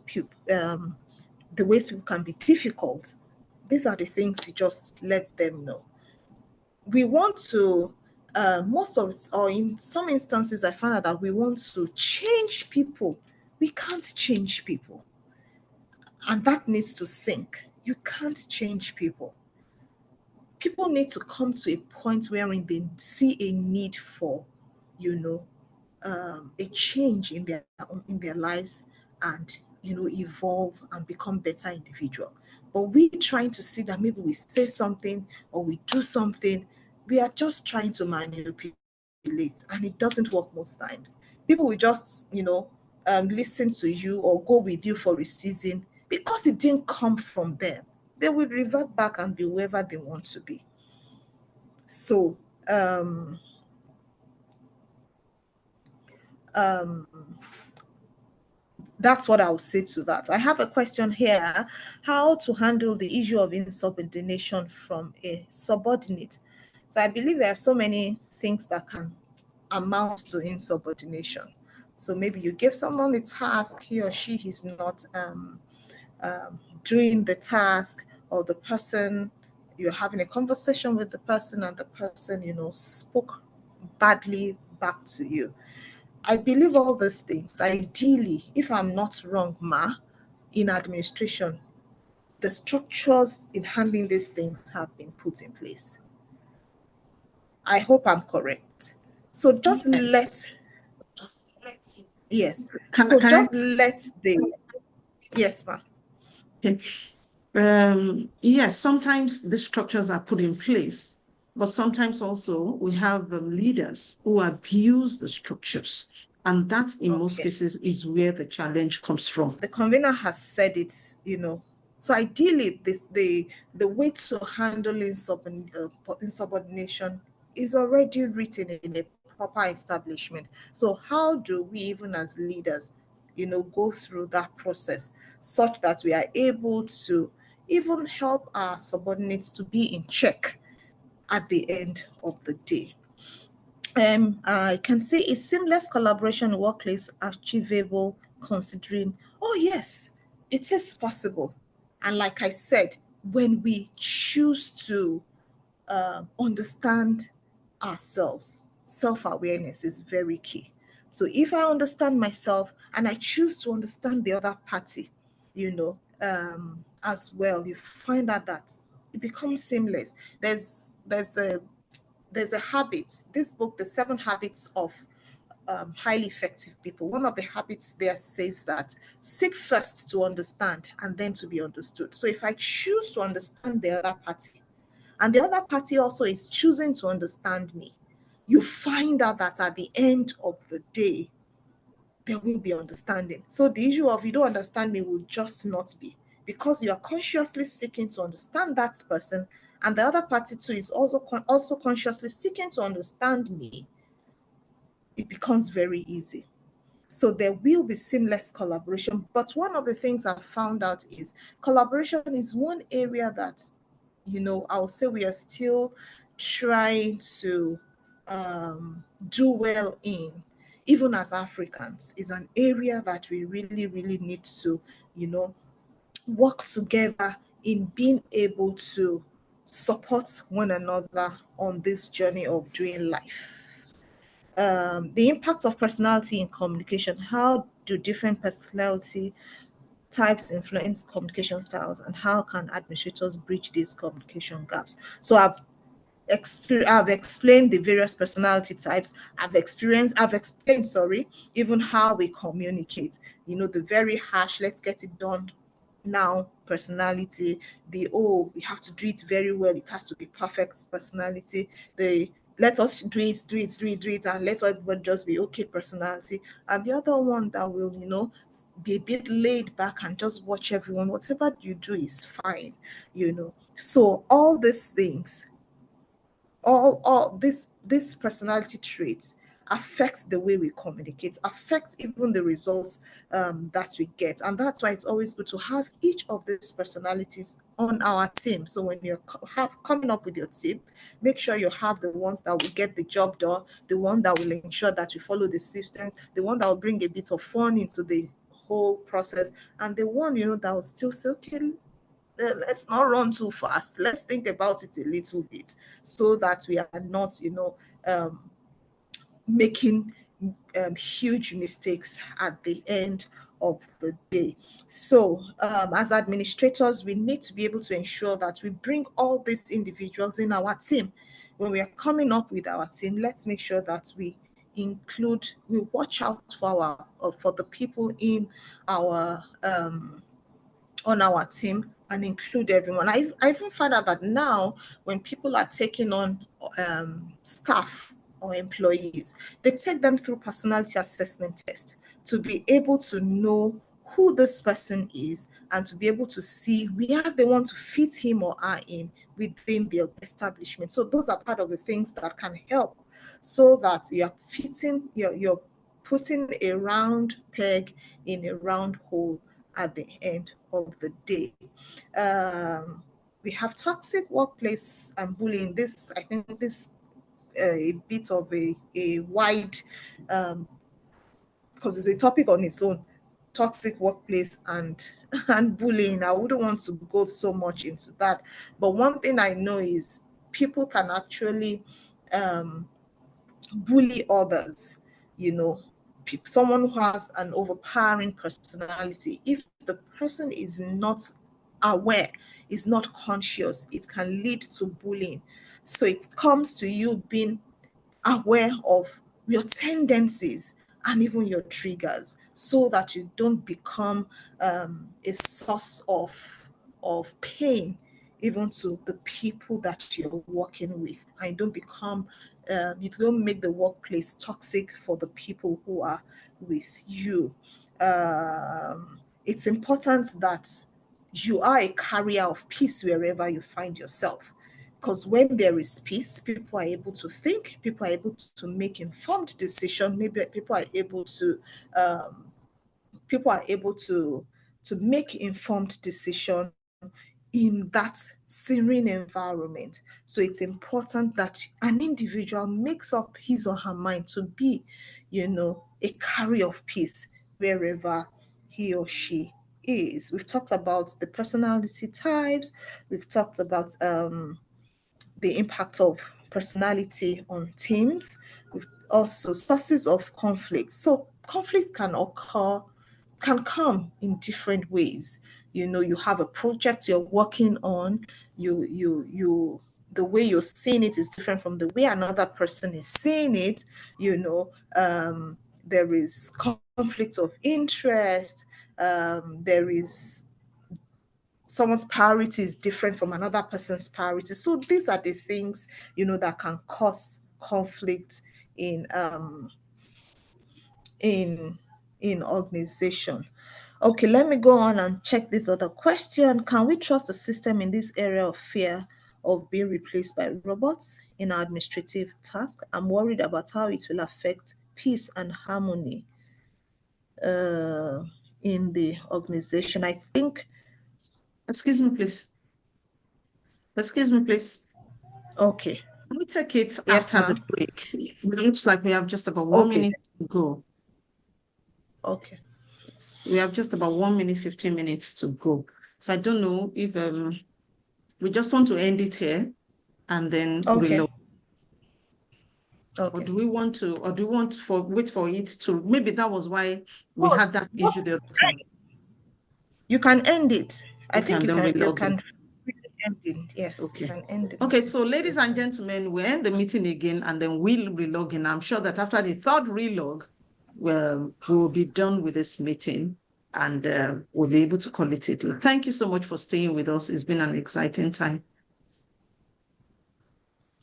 the ways people can be difficult. These are the things you just let them know. We want to, most of it, or in some instances, I found out that we want to change people. We can't change people. And that needs to sink. You can't change people. People need to come to a point wherein they see a need for, you know, a change in their lives and, you know, evolve and become better individual. But we trying to see that maybe we say something or we do something, we are just trying to manipulate, and it doesn't work most times. People will just, you know, listen to you or go with you for a season because it didn't come from them. They will revert back and be whoever they want to be. So that's what I would say to that. I have a question here: how to handle the issue of insubordination from a subordinate. So I believe there are so many things that can amount to insubordination. So maybe you give someone a task, he or she is not doing the task, or the person, you're having a conversation with the person and the person, you know, spoke badly back to you. I believe all these things, ideally, if I'm not wrong, in administration, the structures in handling these things have been put in place. I hope I'm correct. So just Yes. yes. Can So I? just let yes, ma. Yes, sometimes the structures are put in place, but sometimes also we have leaders who abuse the structures. And that, in most Okay. cases, is where the challenge comes from. The convener has said it, you know, So ideally, the way to handle insubordination is already written in a proper establishment. So how do we, even as leaders, go through that process such that we are able to even help our subordinates to be in check at the end of the day? I can say a seamless collaboration in workplace achievable considering, oh yes, it is possible. And like I said, when we choose to understand ourselves, self-awareness is very key. So if I understand myself and I choose to understand the other party, as well, you find out that it becomes seamless. There's a habit, this book, The 7 Habits of Highly Effective People. One of the habits there says that seek first to understand and then to be understood. So if I choose to understand the other party, and the other party also is choosing to understand me, you find out that at the end of the day, there will be understanding. So the issue of you don't understand me will just not be, because you are consciously seeking to understand that person, and the other party too is also consciously seeking to understand me. It becomes very easy. So there will be seamless collaboration. But one of the things I've found out is collaboration is one area that, I'll say we are still trying to do well in, even as Africans, is an area that we really, really need to, work together in being able to support one another on this journey of doing life. The impact of personality in communication. How do different personality types influence communication styles, and how can administrators bridge these communication gaps? So I've explained the various personality types. I've explained, even how we communicate. The very harsh, let's get it done now personality, we have to do it very well, it has to be perfect personality, the let us do it and let everybody just be okay personality, and the other one that will be a bit laid back and just watch everyone, whatever you do is fine. So all these things, all this personality traits affects the way we communicate, affects even the results that we get. And that's why it's always good to have each of these personalities on our team. So when you're coming up with your team, make sure you have the ones that will get the job done, the one that will ensure that we follow the systems, the one that will bring a bit of fun into the whole process, and the one that will still say, okay, let's not run too fast, let's think about it a little bit, so that we are not making huge mistakes at the end of the day. So as administrators, we need to be able to ensure that we bring all these individuals in our team. When we are coming up with our team, let's make sure that we watch out for the people in our on our team, and include everyone. I even find out that now when people are taking on staff or employees, they take them through personality assessment test to be able to know who this person is, and to be able to see where they want to fit him or her in within the establishment. So those are part of the things that can help, so that you're putting a round peg in a round hole at the end of the day. We have toxic workplace and bullying. I think this a bit of a wide, because it's a topic on its own. Toxic workplace and and bullying. I wouldn't want to go so much into that, but one thing I know is people can actually bully others. Someone who has an overpowering personality, if the person is not aware, is not conscious, it can lead to bullying. So it comes to you being aware of your tendencies and even your triggers, so that you don't become a source of pain even to the people that you're working with, and you don't make the workplace toxic for the people who are with you. It's important that you are a carrier of peace wherever you find yourself. Because when there is peace, people are able to think, people are able to make informed decisions. Maybe people are able to make informed decision in that serene environment. So it's important that an individual makes up his or her mind to be, a carrier of peace wherever he or she is. We've talked about the personality types. We've talked about the impact of personality on teams. We've also sources of conflict. So conflict can come in different ways. You have a project you're working on, the way you're seeing it is different from the way another person is seeing it. There is conflict of interest. There is someone's priority is different from another person's priority. So these are the things that can cause conflict in in organization. Okay, let me go on and check this other question. Can we trust the system in this area of fear of being replaced by robots in our administrative task? I'm worried about how it will affect peace and harmony in the organization. I think. Excuse me, please. Excuse me, please. Okay. Can we take it Yes, after the ma'am. break? It looks like we have just about 1 Okay. minute to go. Okay. Yes, we have just about 1 minute, 15 minutes to go. So I don't know if we just want to end it here and then Okay. reload. Or Okay. do we want to, or do we want to wait for it to, maybe that was why we No, had that issue the other time. You can end it. I Okay, think and you then can relog it. end it. Yes, you Okay. can end it. Okay, so ladies and gentlemen, we end the meeting again and then we'll relog in. I'm sure that after the third relog, we'll be done with this meeting and we'll be able to call it a day. Thank you so much for staying with us. It's been an exciting time.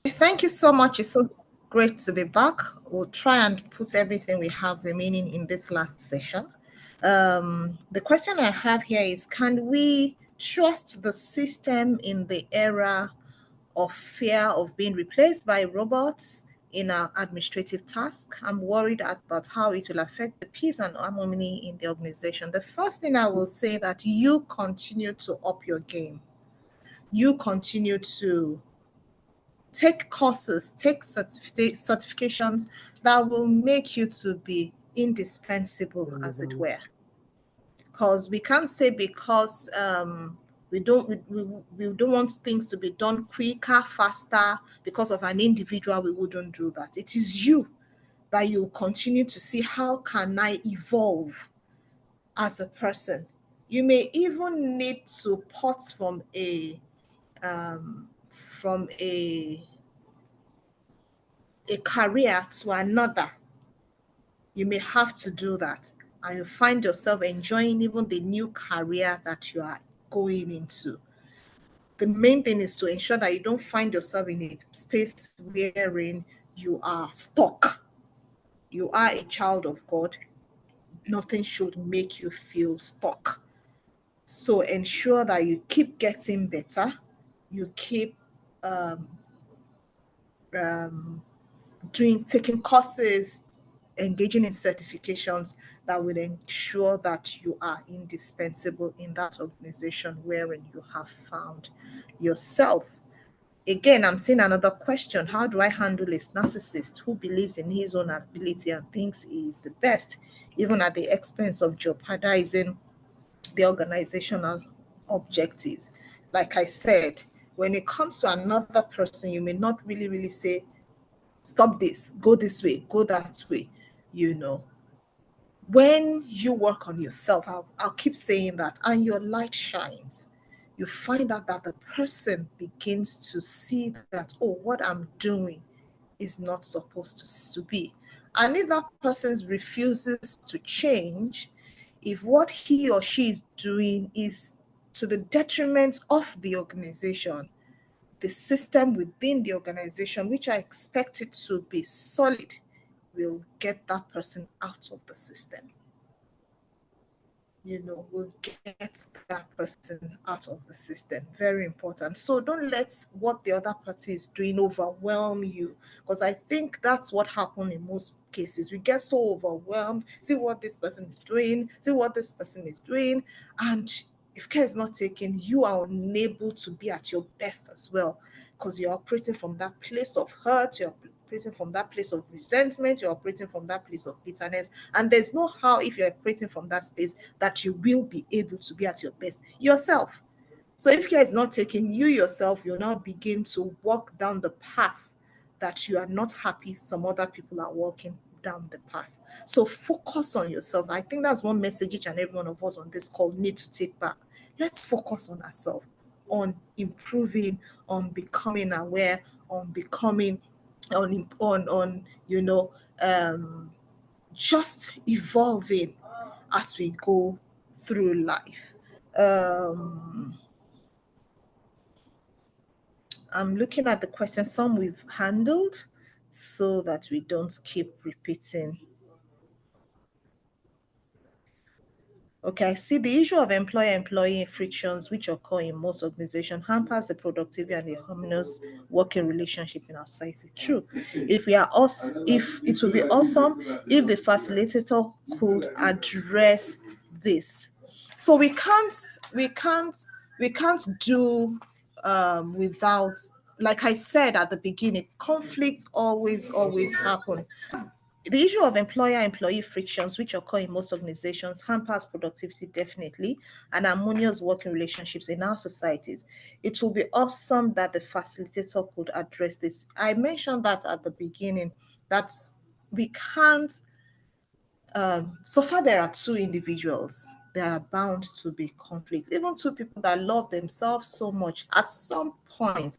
Thank you so much. It's so great to be back. We'll try and put everything we have remaining in this last session. The question I have here is, can we trust the system in the era of fear of being replaced by robots in our administrative task? I'm worried about how it will affect the peace and harmony in the organization. The first thing I will say that you continue to up your game. You continue to take courses, take certifications that will make you to be indispensable, as it were. Because we can't say because we don't want things to be done quicker, faster because of an individual, we wouldn't do that. It is you that you'll continue to see, how can I evolve as a person? You may even need to port from a career to another. You may have to do that, and you find yourself enjoying even the new career that you are going into. The main thing is to ensure that you don't find yourself in a space wherein you are stuck. You are a child of God. Nothing should make you feel stuck. So ensure that you keep getting better. You keep taking courses, engaging in certifications that will ensure that you are indispensable in that organization wherein you have found yourself. Again, I'm seeing another question. How do I handle a narcissist who believes in his own ability and thinks he is the best, even at the expense of jeopardizing the organizational objectives? Like I said, when it comes to another person, you may not really say, stop this, go this way, go that way. When you work on yourself, I'll keep saying that, and your light shines, you find out that the person begins to see that, oh, what I'm doing is not supposed to be. And if that person refuses to change, if what he or she is doing is to the detriment of the organization, the system within the organization, which I expect it to be solid, will get that person out of the system. will get that person out of the system. Very important. So don't let what the other party is doing overwhelm you, because I think that's what happened in most cases. We get so overwhelmed, see what this person is doing, see what this person is doing, and if care is not taken, you are unable to be at your best as well, because you're operating from that place of hurt, you're operating from that place of resentment, you're operating from that place of bitterness, and there's no how, if you're operating from that space, that you will be able to be at your best yourself. So if care is not taken, you yourself, you'll now begin to walk down the path that you are not happy some other people are walking down the path. So focus on yourself. I think that's one message each and every one of us on this call need to take back. Let's focus on ourselves, on improving, on becoming aware, on becoming on just evolving as we go through life. I'm looking at the questions, some we've handled, so that we don't keep repeating. Okay, I see the issue of employer-employee frictions, which occur in most organizations, hampers the productivity and the harmonious working relationship in our society. True. If it would be awesome if the facilitator could address this. So we can't do without, like I said at the beginning, conflicts always happen. The issue of employer-employee frictions, which occur in most organizations, hampers productivity definitely and harmonious working relationships in our societies. It will be awesome that the facilitator could address this. I mentioned that at the beginning, that we can't, so far there are two individuals. There are bound to be conflicts. Even two people that love themselves so much, at some point,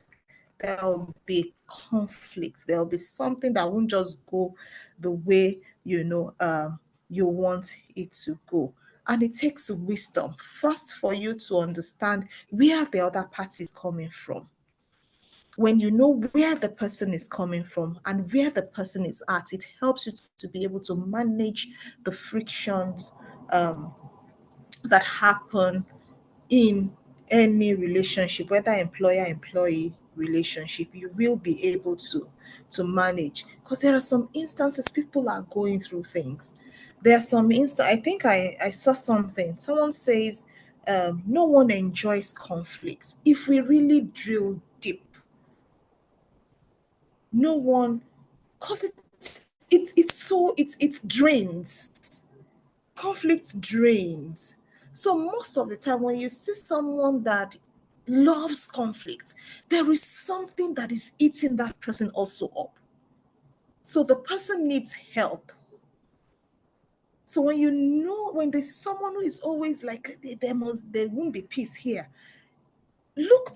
there will be conflicts. There will be something that won't just go the way you want it to go. And it takes wisdom first for you to understand where the other party is coming from. When you know where the person is coming from and where the person is at, it helps you to be able to manage the frictions that happen in any relationship, whether employer-employee relationship. You will be able to manage, because there are some instances people are going through things. There are some I think I saw something. Someone says no one enjoys conflicts. If we really drill deep, no one, because it drains. Conflict drains. So most of the time when you see someone that loves conflict, there is something that is eating that person also up. So the person needs help. So when there's someone who is always like, there won't be peace here, look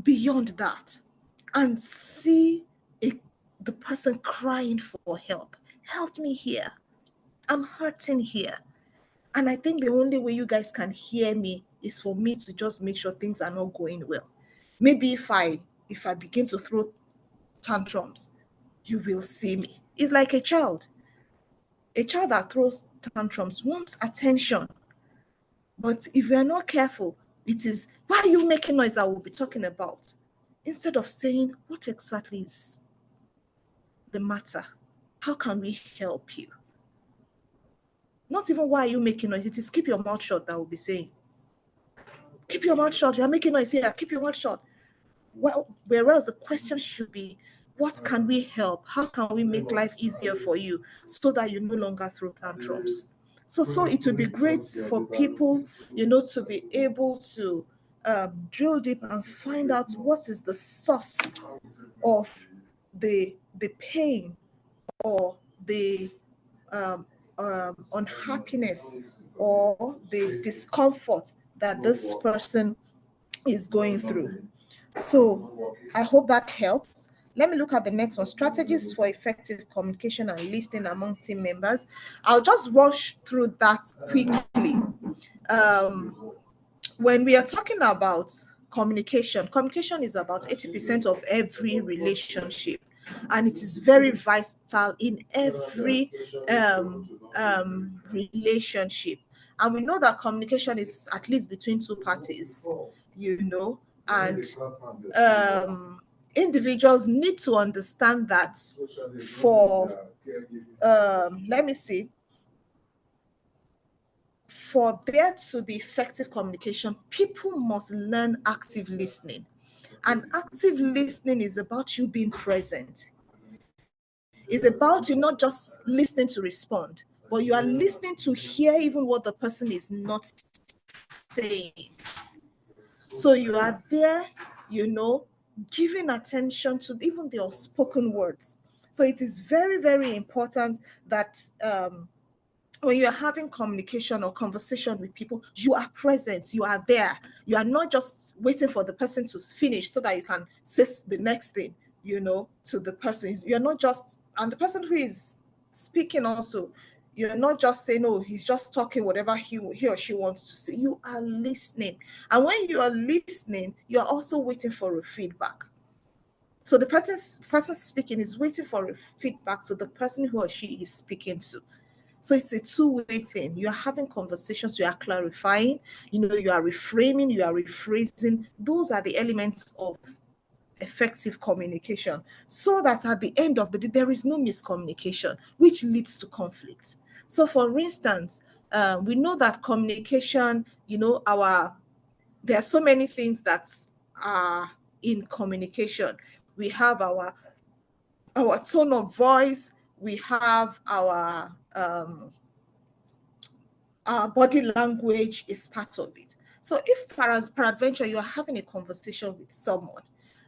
beyond that and see the person crying for help. Help me here. I'm hurting here. And I think the only way you guys can hear me is for me to just make sure things are not going well. Maybe if I begin to throw tantrums, you will see me. It's like a child. A child that throws tantrums wants attention. But if we are not careful, it is, why are you making noise, that we'll be talking about. Instead of saying, what exactly is the matter? How can we help you? Not even why are you making noise, it is keep your mouth shut that we'll be saying. Keep your mouth shut. You're making noise here. Keep your mouth shut. Well, whereas the question should be, what can we help? How can we make life easier for you so that you no longer throw tantrums? So it would be great for people, to be able to drill deep and find out what is the source of the pain or the unhappiness or the discomfort that this person is going through. So I hope that helps. Let me look at the next one, strategies for effective communication and listening among team members. I'll just rush through that quickly. When we are talking about communication is about 80% of every relationship, and it is very vital in every relationship. And we know that communication is at least between two parties, and individuals need to understand that for there to be effective communication, people must learn active listening. And active listening is about you being present. It's about you not just listening to respond, but you are listening to hear even what the person is not saying. So you are there, giving attention to even the unspoken words. So it is very, very important that when you're having communication or conversation with people, you are present, you are there. You are not just waiting for the person to finish so that you can say the next thing, to the person. You're not just, and the person who is speaking also, you're not just saying, oh, he's just talking whatever he or she wants to say. You are listening. And when you are listening, you're also waiting for a feedback. So the person speaking is waiting for a feedback to the person who or she is speaking to. So it's a two-way thing. You are having conversations, you are clarifying, you are reframing, you are rephrasing. Those are the elements of effective communication, so that at the end of the day, there is no miscommunication, which leads to conflict. So for instance, we know that communication, there are so many things that are in communication. We have our tone of voice, we have our body language is part of it. So if peradventure you are having a conversation with someone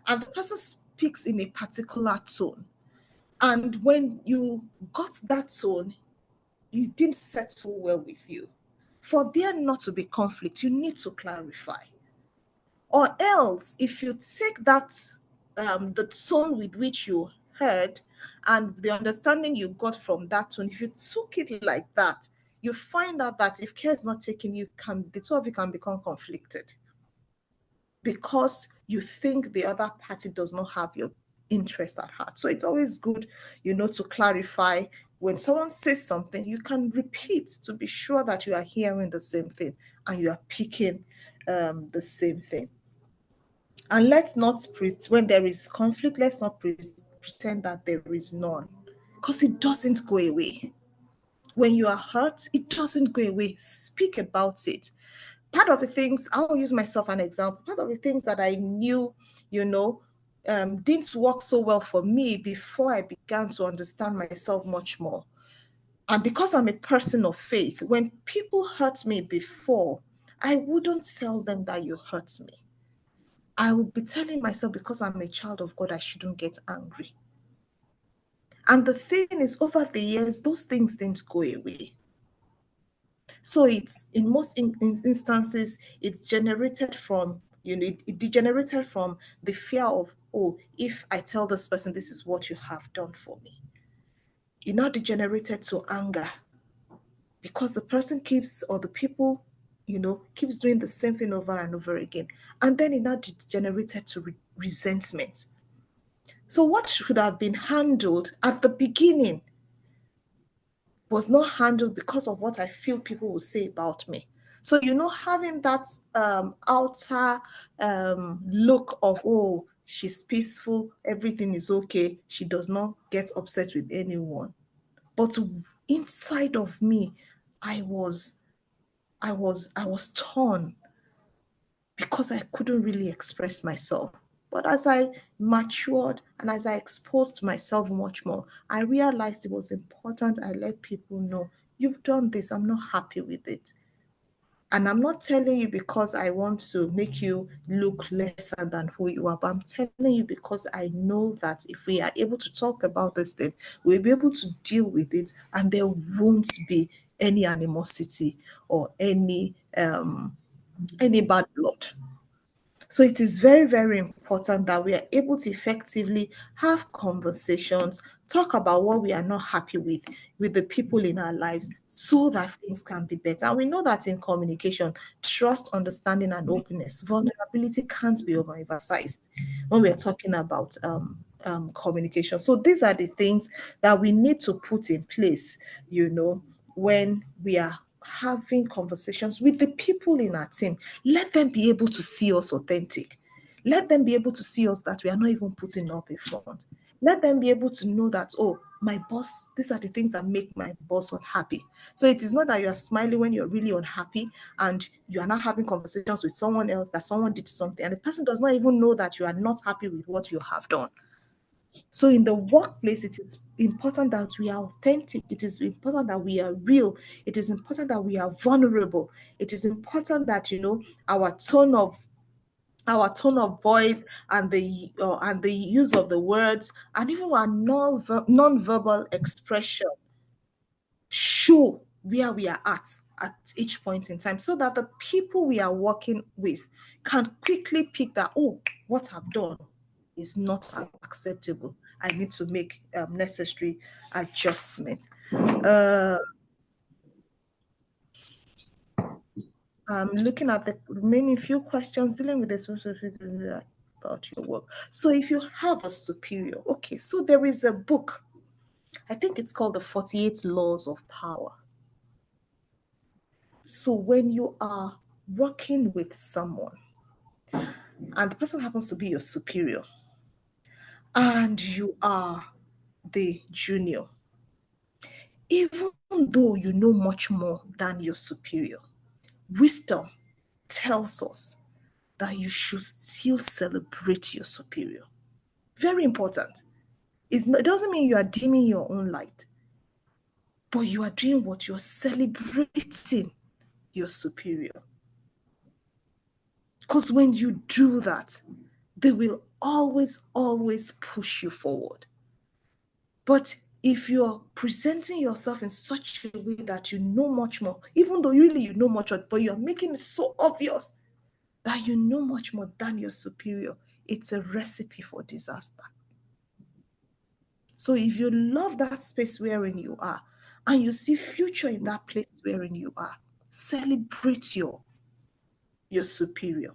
and the person speaks in a particular tone, and when you got that tone, you didn't settle well with you, for there not to be conflict, you need to clarify. Or else, if you take that, the tone with which you heard and the understanding you got from that tone, if you took it like that, you find out that if care is not taken, the two of you can become conflicted because you think the other party does not have your interest at heart. So it's always good, to clarify. When someone says something, you can repeat to be sure that you are hearing the same thing and you are picking the same thing. And let's not, when there is conflict, let's not pretend that there is none, because it doesn't go away. When you are hurt, it doesn't go away. Speak about it. Part of the things, I'll use myself an example, part of the things that I knew, didn't work so well for me before I began to understand myself much more. And because I'm a person of faith, when people hurt me before, I wouldn't tell them that you hurt me. I will be telling myself, because I'm a child of God, I shouldn't get angry. And the thing is, over the years, those things didn't go away. So it's, in most instances, it's generated from, it degenerated from the fear of, oh, if I tell this person this is what you have done for me. It now degenerated to anger because the person keeps, or the people, keeps doing the same thing over and over again. And then it now degenerated to resentment. So what should have been handled at the beginning was not handled because of what I feel people will say about me. So, having that outer look of, oh, she's peaceful, everything is okay, she does not get upset with anyone. But inside of me, I was torn because I couldn't really express myself. But as I matured and as I exposed myself much more, I realized it was important I let people know, you've done this, I'm not happy with it. And I'm not telling you because I want to make you look lesser than who you are, but I'm telling you because I know that if we are able to talk about this thing, we'll be able to deal with it, and there won't be any animosity or any bad blood. So it is very, very important that we are able to effectively have conversations, talk about what we are not happy with the people in our lives, so that things can be better. And we know that in communication, trust, understanding, and openness, vulnerability can't be overemphasized when we're talking about communication. So these are the things that we need to put in place, when we are having conversations with the people in our team. Let them be able to see us authentic. Let them be able to see us that we are not even putting up a front. Let them be able to know that, oh, my boss, these are the things that make my boss unhappy. So it is not that you are smiling when you're really unhappy and you are not having conversations with someone else that someone did something and the person does not even know that you are not happy with what you have done. So in the workplace, it is important that we are authentic. It is important that we are real. It is important that we are vulnerable. It is important that, our tone of voice and the use of the words and even our non-verbal expression show where we are at each point in time, so that the people we are working with can quickly pick that, oh, what I've done is not acceptable. I need to make necessary adjustments. I'm looking at the remaining few questions dealing with this about your work. So if you have a superior, okay, so there is a book, I think it's called The 48 Laws of Power. So when you are working with someone and the person happens to be your superior and you are the junior, even though you know much more than your superior, wisdom tells us that you should still celebrate your superior. Very important. It doesn't mean you are dimming your own light, but you are doing what? You're celebrating your superior. Because when you do that, they will always, always push you forward. But if you're presenting yourself in such a way that you know much more, even though really you know much more, but you're making it so obvious that you know much more than your superior, it's a recipe for disaster. So if you love that space wherein you are, and you see future in that place wherein you are, celebrate your superior.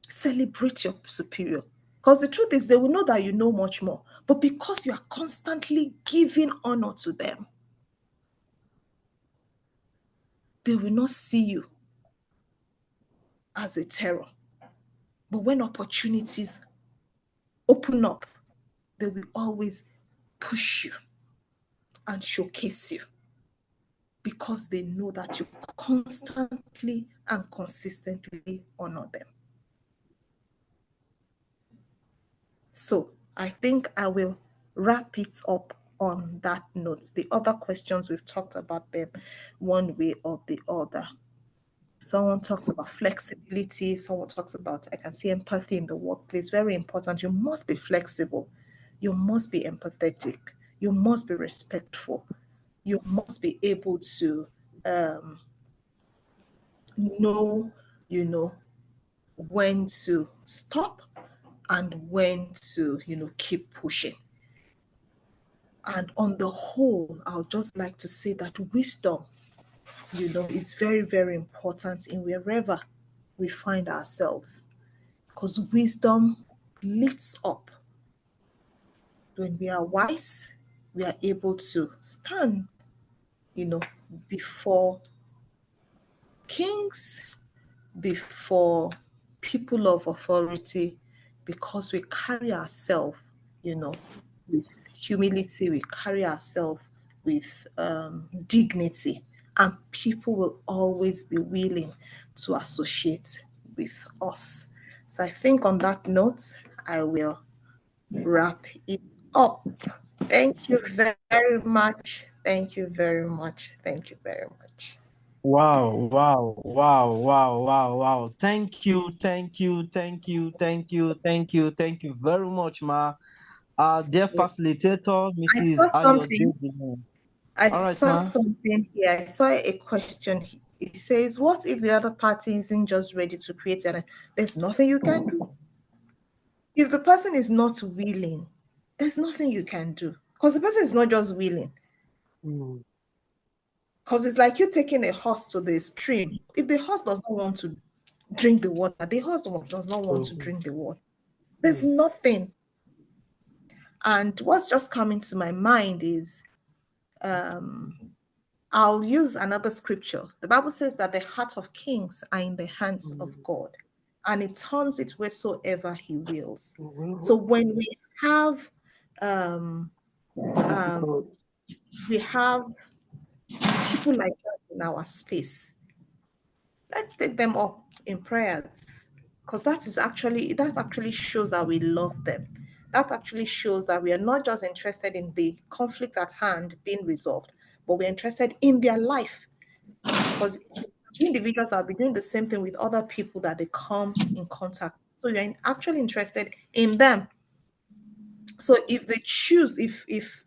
Celebrate your superior. Because the truth is, they will know that you know much more. But because you are constantly giving honor to them, they will not see you as a terror. But when opportunities open up, they will always push you and showcase you, because they know that you constantly and consistently honor them. So I think I will wrap it up on that note. The other questions, we've talked about them one way or the other. Someone talks about flexibility. Someone talks about, I can see empathy in the workplace. Very important. You must be flexible. You must be empathetic. You must be respectful. You must be able to know, when to stop and when to, keep pushing. And on the whole, I would just like to say that wisdom, is very, very important in wherever we find ourselves, because wisdom lifts up. When we are wise, we are able to stand, before kings, before people of authority, because we carry ourselves, with humility, we carry ourselves with dignity, and people will always be willing to associate with us. So I think on that note, I will wrap it up. Thank you very much. Thank you very much. Thank you very much. Wow, wow, wow, wow, wow, wow. Thank you, thank you, thank you, thank you, thank you, thank you very much, ma. Dear facilitator, I Mrs. saw Ayo. something. I All right, saw ma. something here. I saw a question. It says, what if the other party isn't just ready to create an? There's nothing you can do. If the person is not willing, there's nothing you can do. Because the person is not just willing. Because it's like you taking a horse to the stream. If the horse does not want to drink the water, the horse does not want to drink the water. There's nothing. And what's just coming to my mind is I'll use another scripture. The Bible says that the heart of kings are in the hands of God, and he turns it wheresoever he wills. So when we have we have people like that in our space, let's take them up in prayers, because that actually shows that we love them. That actually shows that we are not just interested in the conflict at hand being resolved, but we're interested in their life, because individuals will be doing the same thing with other people that they come in contact. So you're actually interested in them. So if they choose, if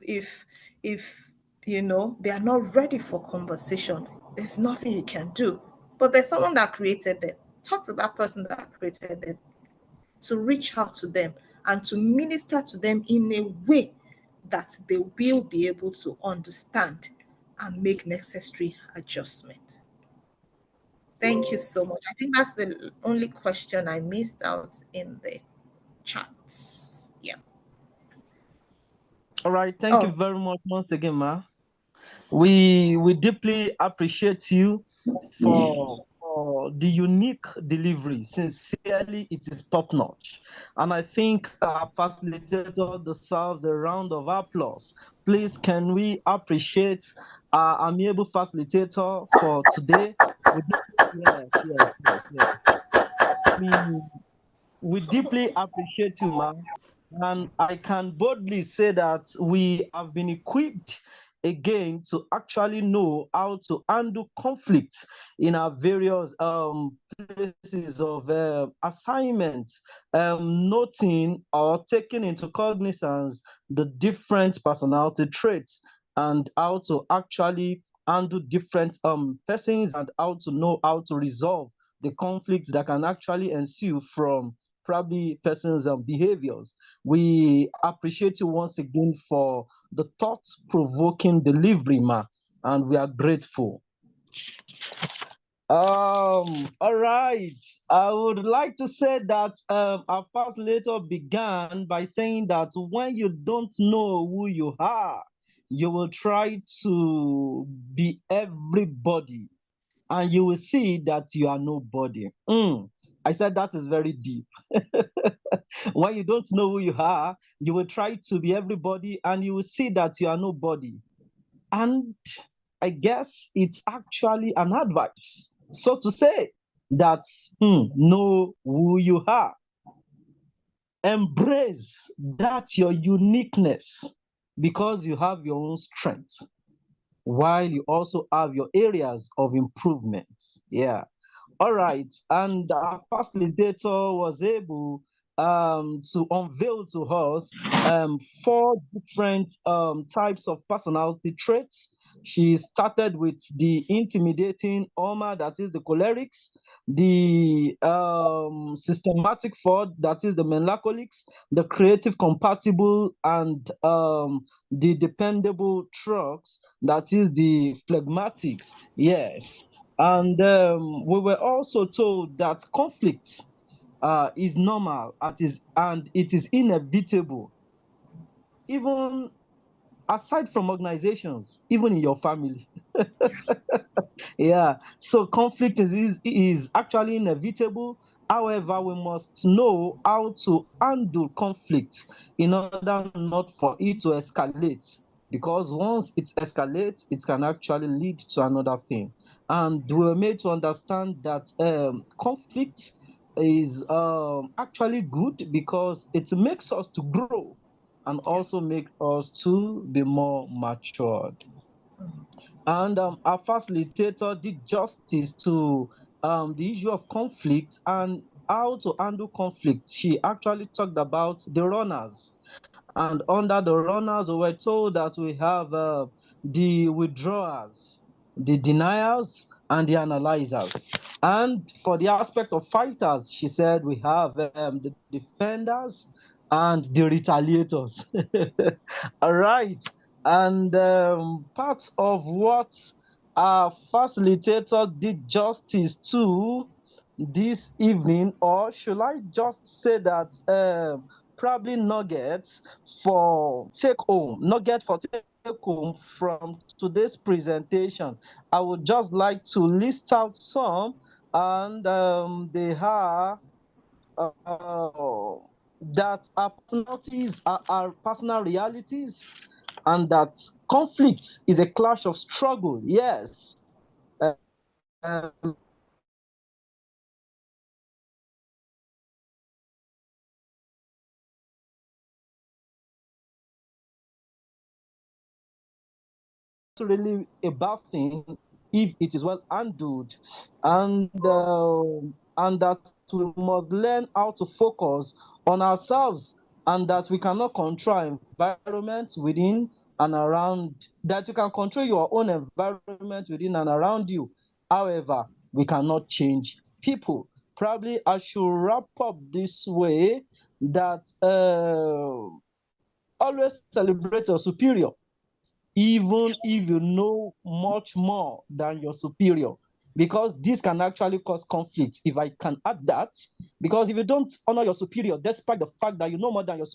you know they are not ready for conversation, there's nothing you can do. But there's someone that created them. Talk to that person that created them, to reach out to them and to minister to them in a way that they will be able to understand and make necessary adjustment. Thank you so much. I think that's the only question I missed out in the chat. Yeah. All right. Thank you very much once again, ma. We deeply appreciate you for the unique delivery. Sincerely, it is top notch. And I think our facilitator deserves a round of applause. Please, can we appreciate our amiable facilitator for today? Yes. We deeply appreciate you, ma. And I can boldly say that we have been equipped again to actually know how to handle conflict in our various places of assignments, noting or taking into cognizance the different personality traits and how to actually handle different persons and how to know how to resolve the conflicts that can actually ensue from probably persons' behaviors. We appreciate you once again for the thought-provoking delivery, ma, and we are grateful. All right. I would like to say that our facilitator began by saying that when you don't know who you are, you will try to be everybody, and you will see that you are nobody. I said that is very deep. When you don't know who you are, you will try to be everybody and you will see that you are nobody. And I guess it's actually an advice, so to say, that know who you are. Embrace that your uniqueness, because you have your own strength, while you also have your areas of improvement. Yeah. All right, and our facilitator was able to unveil to us four different types of personality traits. She started with the intimidating Oma, that is the cholerics, the systematic forward, that is the melancholics, the creative compatible, and the dependable trucks, that is the phlegmatics. Yes. And we were also told that conflict is normal and it is inevitable, even aside from organizations, even in your family. Yeah, so conflict is actually inevitable. However, we must know how to handle conflict in order not for it to escalate. Because once it escalates, it can actually lead to another thing. And we were made to understand that conflict is actually good because it makes us to grow and also makes us to be more matured. And our facilitator did justice to the issue of conflict and how to handle conflict. She actually talked about the runners. And under the runners, we were told that we have the withdrawers, the deniers, and the analyzers. And for the aspect of fighters, she said we have the defenders and the retaliators. All right. And part of what our facilitator did justice to this evening, or should I just say that probably nugget for take home home from today's presentation, I would just like to list out some, and they are that our personalities are our personal realities, and that conflict is a clash of struggle. Yes. Really a bad thing if it is well handled, and that we must learn how to focus on ourselves, and that we cannot control our environment within and around, that you can control your own environment within and around you. However, we cannot change people. Probably I should wrap up this way, that always celebrate your superior, even if you know much more than your superior, because this can actually cause conflict, if I can add that. Because if you don't honor your superior, despite the fact that you know more than your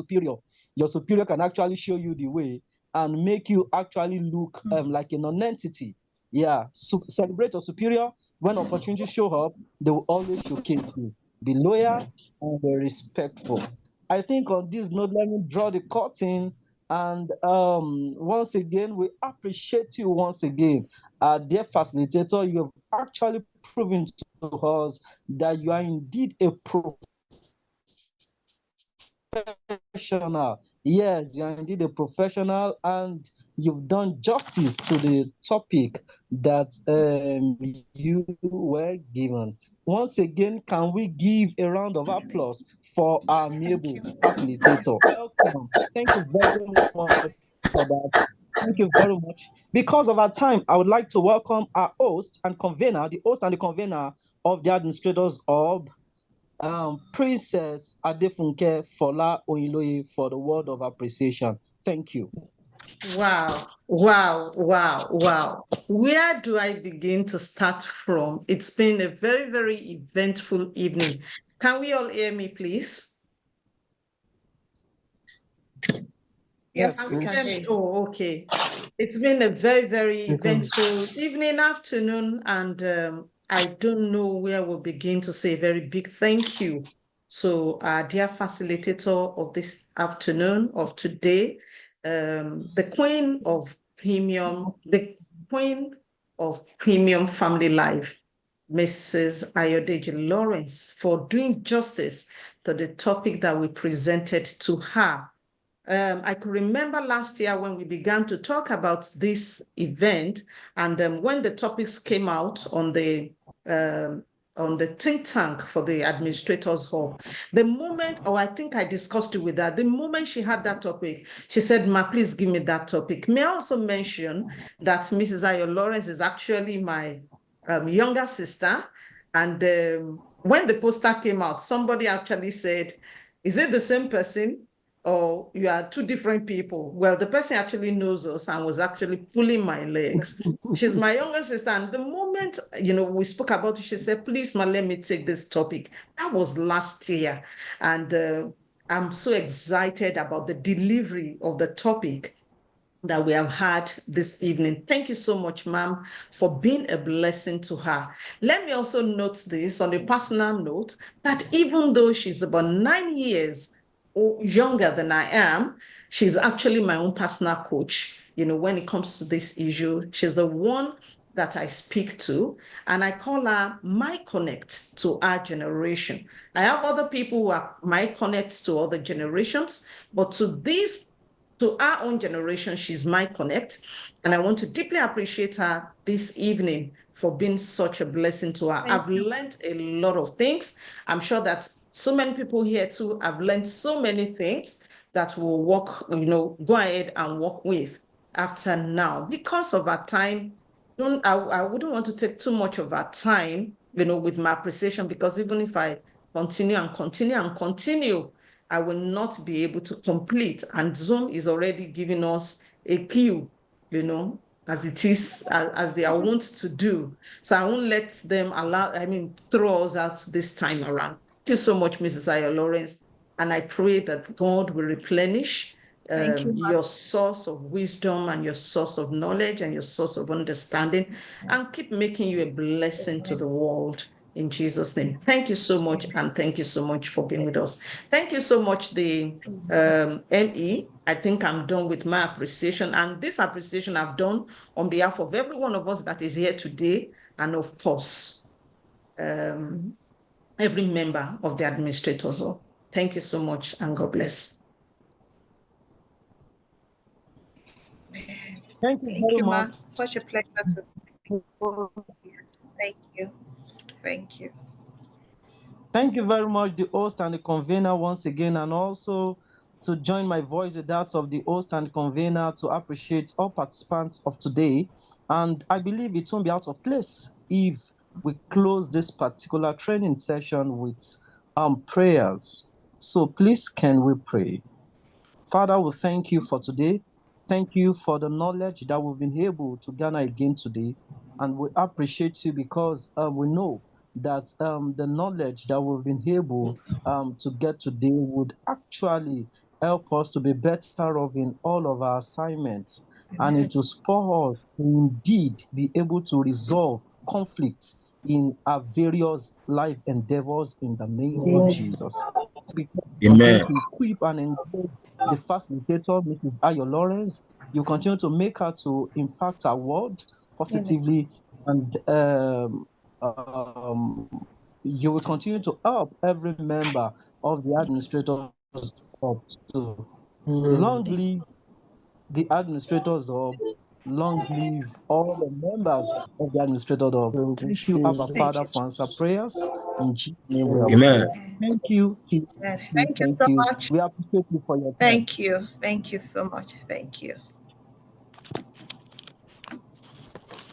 superior can actually show you the way and make you actually look like a non-entity. Yeah, celebrate your superior. When opportunities show up, they will always showcase you. Be loyal and be respectful. I think on this note, let me draw the curtain. And once again, we appreciate you once again. Dear facilitator, you have actually proven to us that you are indeed a professional. Yes, you are indeed a professional, and you've done justice to the topic that you were given. Once again, can we give a round of applause for our Thank amiable you. facilitator? Welcome. Thank you very much for that. Thank you very much. Because of our time, I would like to welcome our host and convener, the host and the convener of the administrators of Princess Adefunke Fola Oyinloye, for the word of appreciation. Thank you. Wow, wow, wow, wow. Where do I begin to start from? It's been a very, very eventful evening. Can we all hear me, please? Yes, Can we we can hear hear me? you. Oh, okay. It's been a very, very You can. eventful evening, afternoon, and I don't know where we'll begin to say a very big thank you. So, our dear facilitator of this afternoon, of today, the queen of premium family life, Mrs. Ayo Lawrence, for doing justice to the topic that we presented to her. I could remember last year when we began to talk about this event, and when the topics came out on the think tank for the administrators hall, the moment, or I think I discussed it with her, the moment she had that topic, she said, "Ma, please give me that topic." May I also mention that Mrs. Ayo Lawrence is actually my younger sister, and when the poster came out, somebody actually said, "Is it the same person, or you are two different people?" Well, the person actually knows us and was actually pulling my legs. She's my younger sister. And the moment, we spoke about it, she said, "Please, ma, let me take this topic." That was last year. And I'm so excited about the delivery of the topic that we have had this evening. Thank you so much, ma'am, for being a blessing to her. Let me also note this on a personal note, that even though she's about 9 years younger than I am, she's actually my own personal coach. When it comes to this issue, she's the one that I speak to, and I call her my connect to our generation. I have other people who are my connect to other generations, but to our own generation, she's my connect. And I want to deeply appreciate her this evening for being such a blessing to her. I've learned a lot of things. I'm sure that so many people here too have learned so many things that will go ahead and work with after now. Because of our time, I wouldn't want to take too much of our time, with my appreciation, because even if I continue and continue and continue, I will not be able to complete. And Zoom is already giving us a cue, as it is, as they are wont to do. So I won't let them throw us out this time around. Thank you so much, Mrs. Ayo Lawrence. And I pray that God will replenish Thank you, your source of wisdom and your source of knowledge and your source of understanding, and keep making you a blessing to the world. In Jesus' name. Thank you so much, and thank you so much for being with us. Thank you so much, the ME. I think I'm done with my appreciation, and this appreciation I've done on behalf of every one of us that is here today, and of course, every member of the administrators. Thank you so much, and God bless. Thank you Thank very you, much. Ma. Such a pleasure to. Thank you. Thank you. Thank you very much, the host and the convener, once again, and also to join my voice with that of the host and convener to appreciate all participants of today. And I believe it won't be out of place if we close this particular training session with prayers. So please, can we pray? Father, we thank you for today. Thank you for the knowledge that we've been able to garner again today. And we appreciate you because we know that the knowledge that we've been able to get today would actually help us to be better off in all of our assignments. And it will spur us to indeed be able to resolve conflicts in our various life endeavors in the name of Jesus. Because you continue Amen. to equip and engage the facilitator, Mrs. Ayo Lawrence. You continue to make her to impact our world positively, and um, you will continue to help every member of the administrators up to long live the administrators of, long live all the members of the administrators of. Thank you, Abba Thank Father, you. for answer prayers. In Jesus' name we have Amen. prayed. Thank you. Thank you Thank so you. much. We appreciate you for your time. Thank you. Thank you so much. Thank you.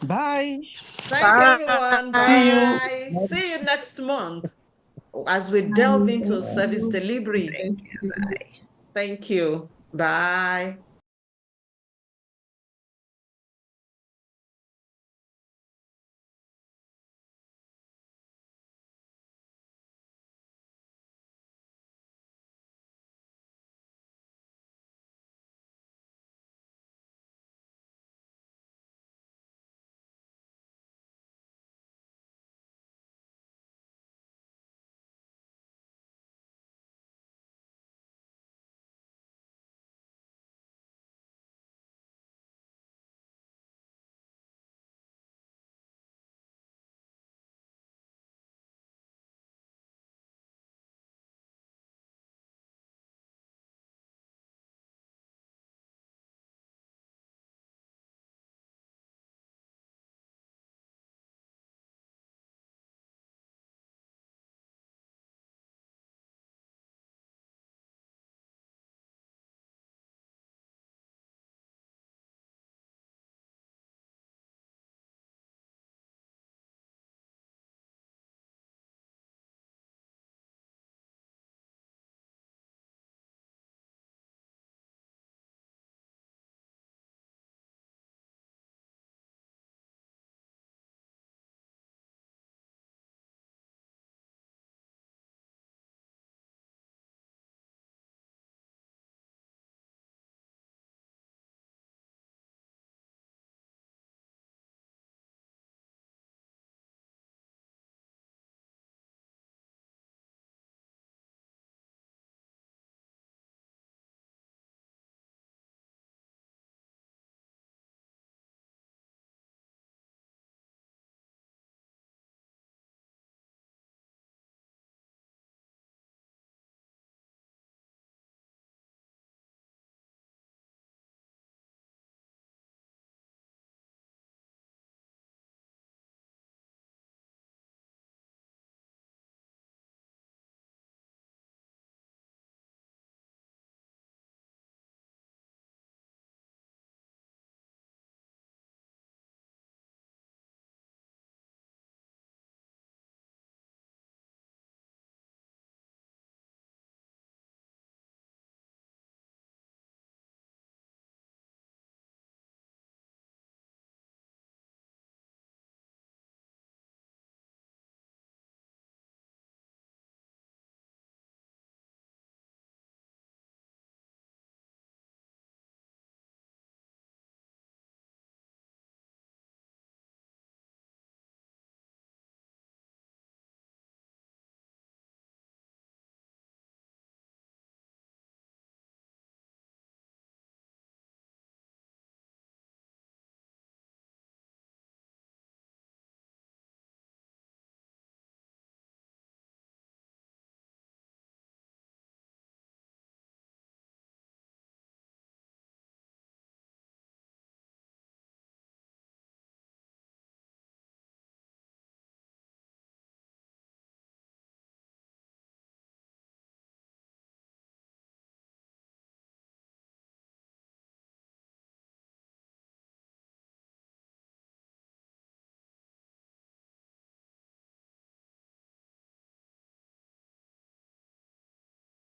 Bye. Thank you, Bye. everyone. See you. Bye. See you next month as we delve into service delivery. Thank you. Bye. Thank you. Bye.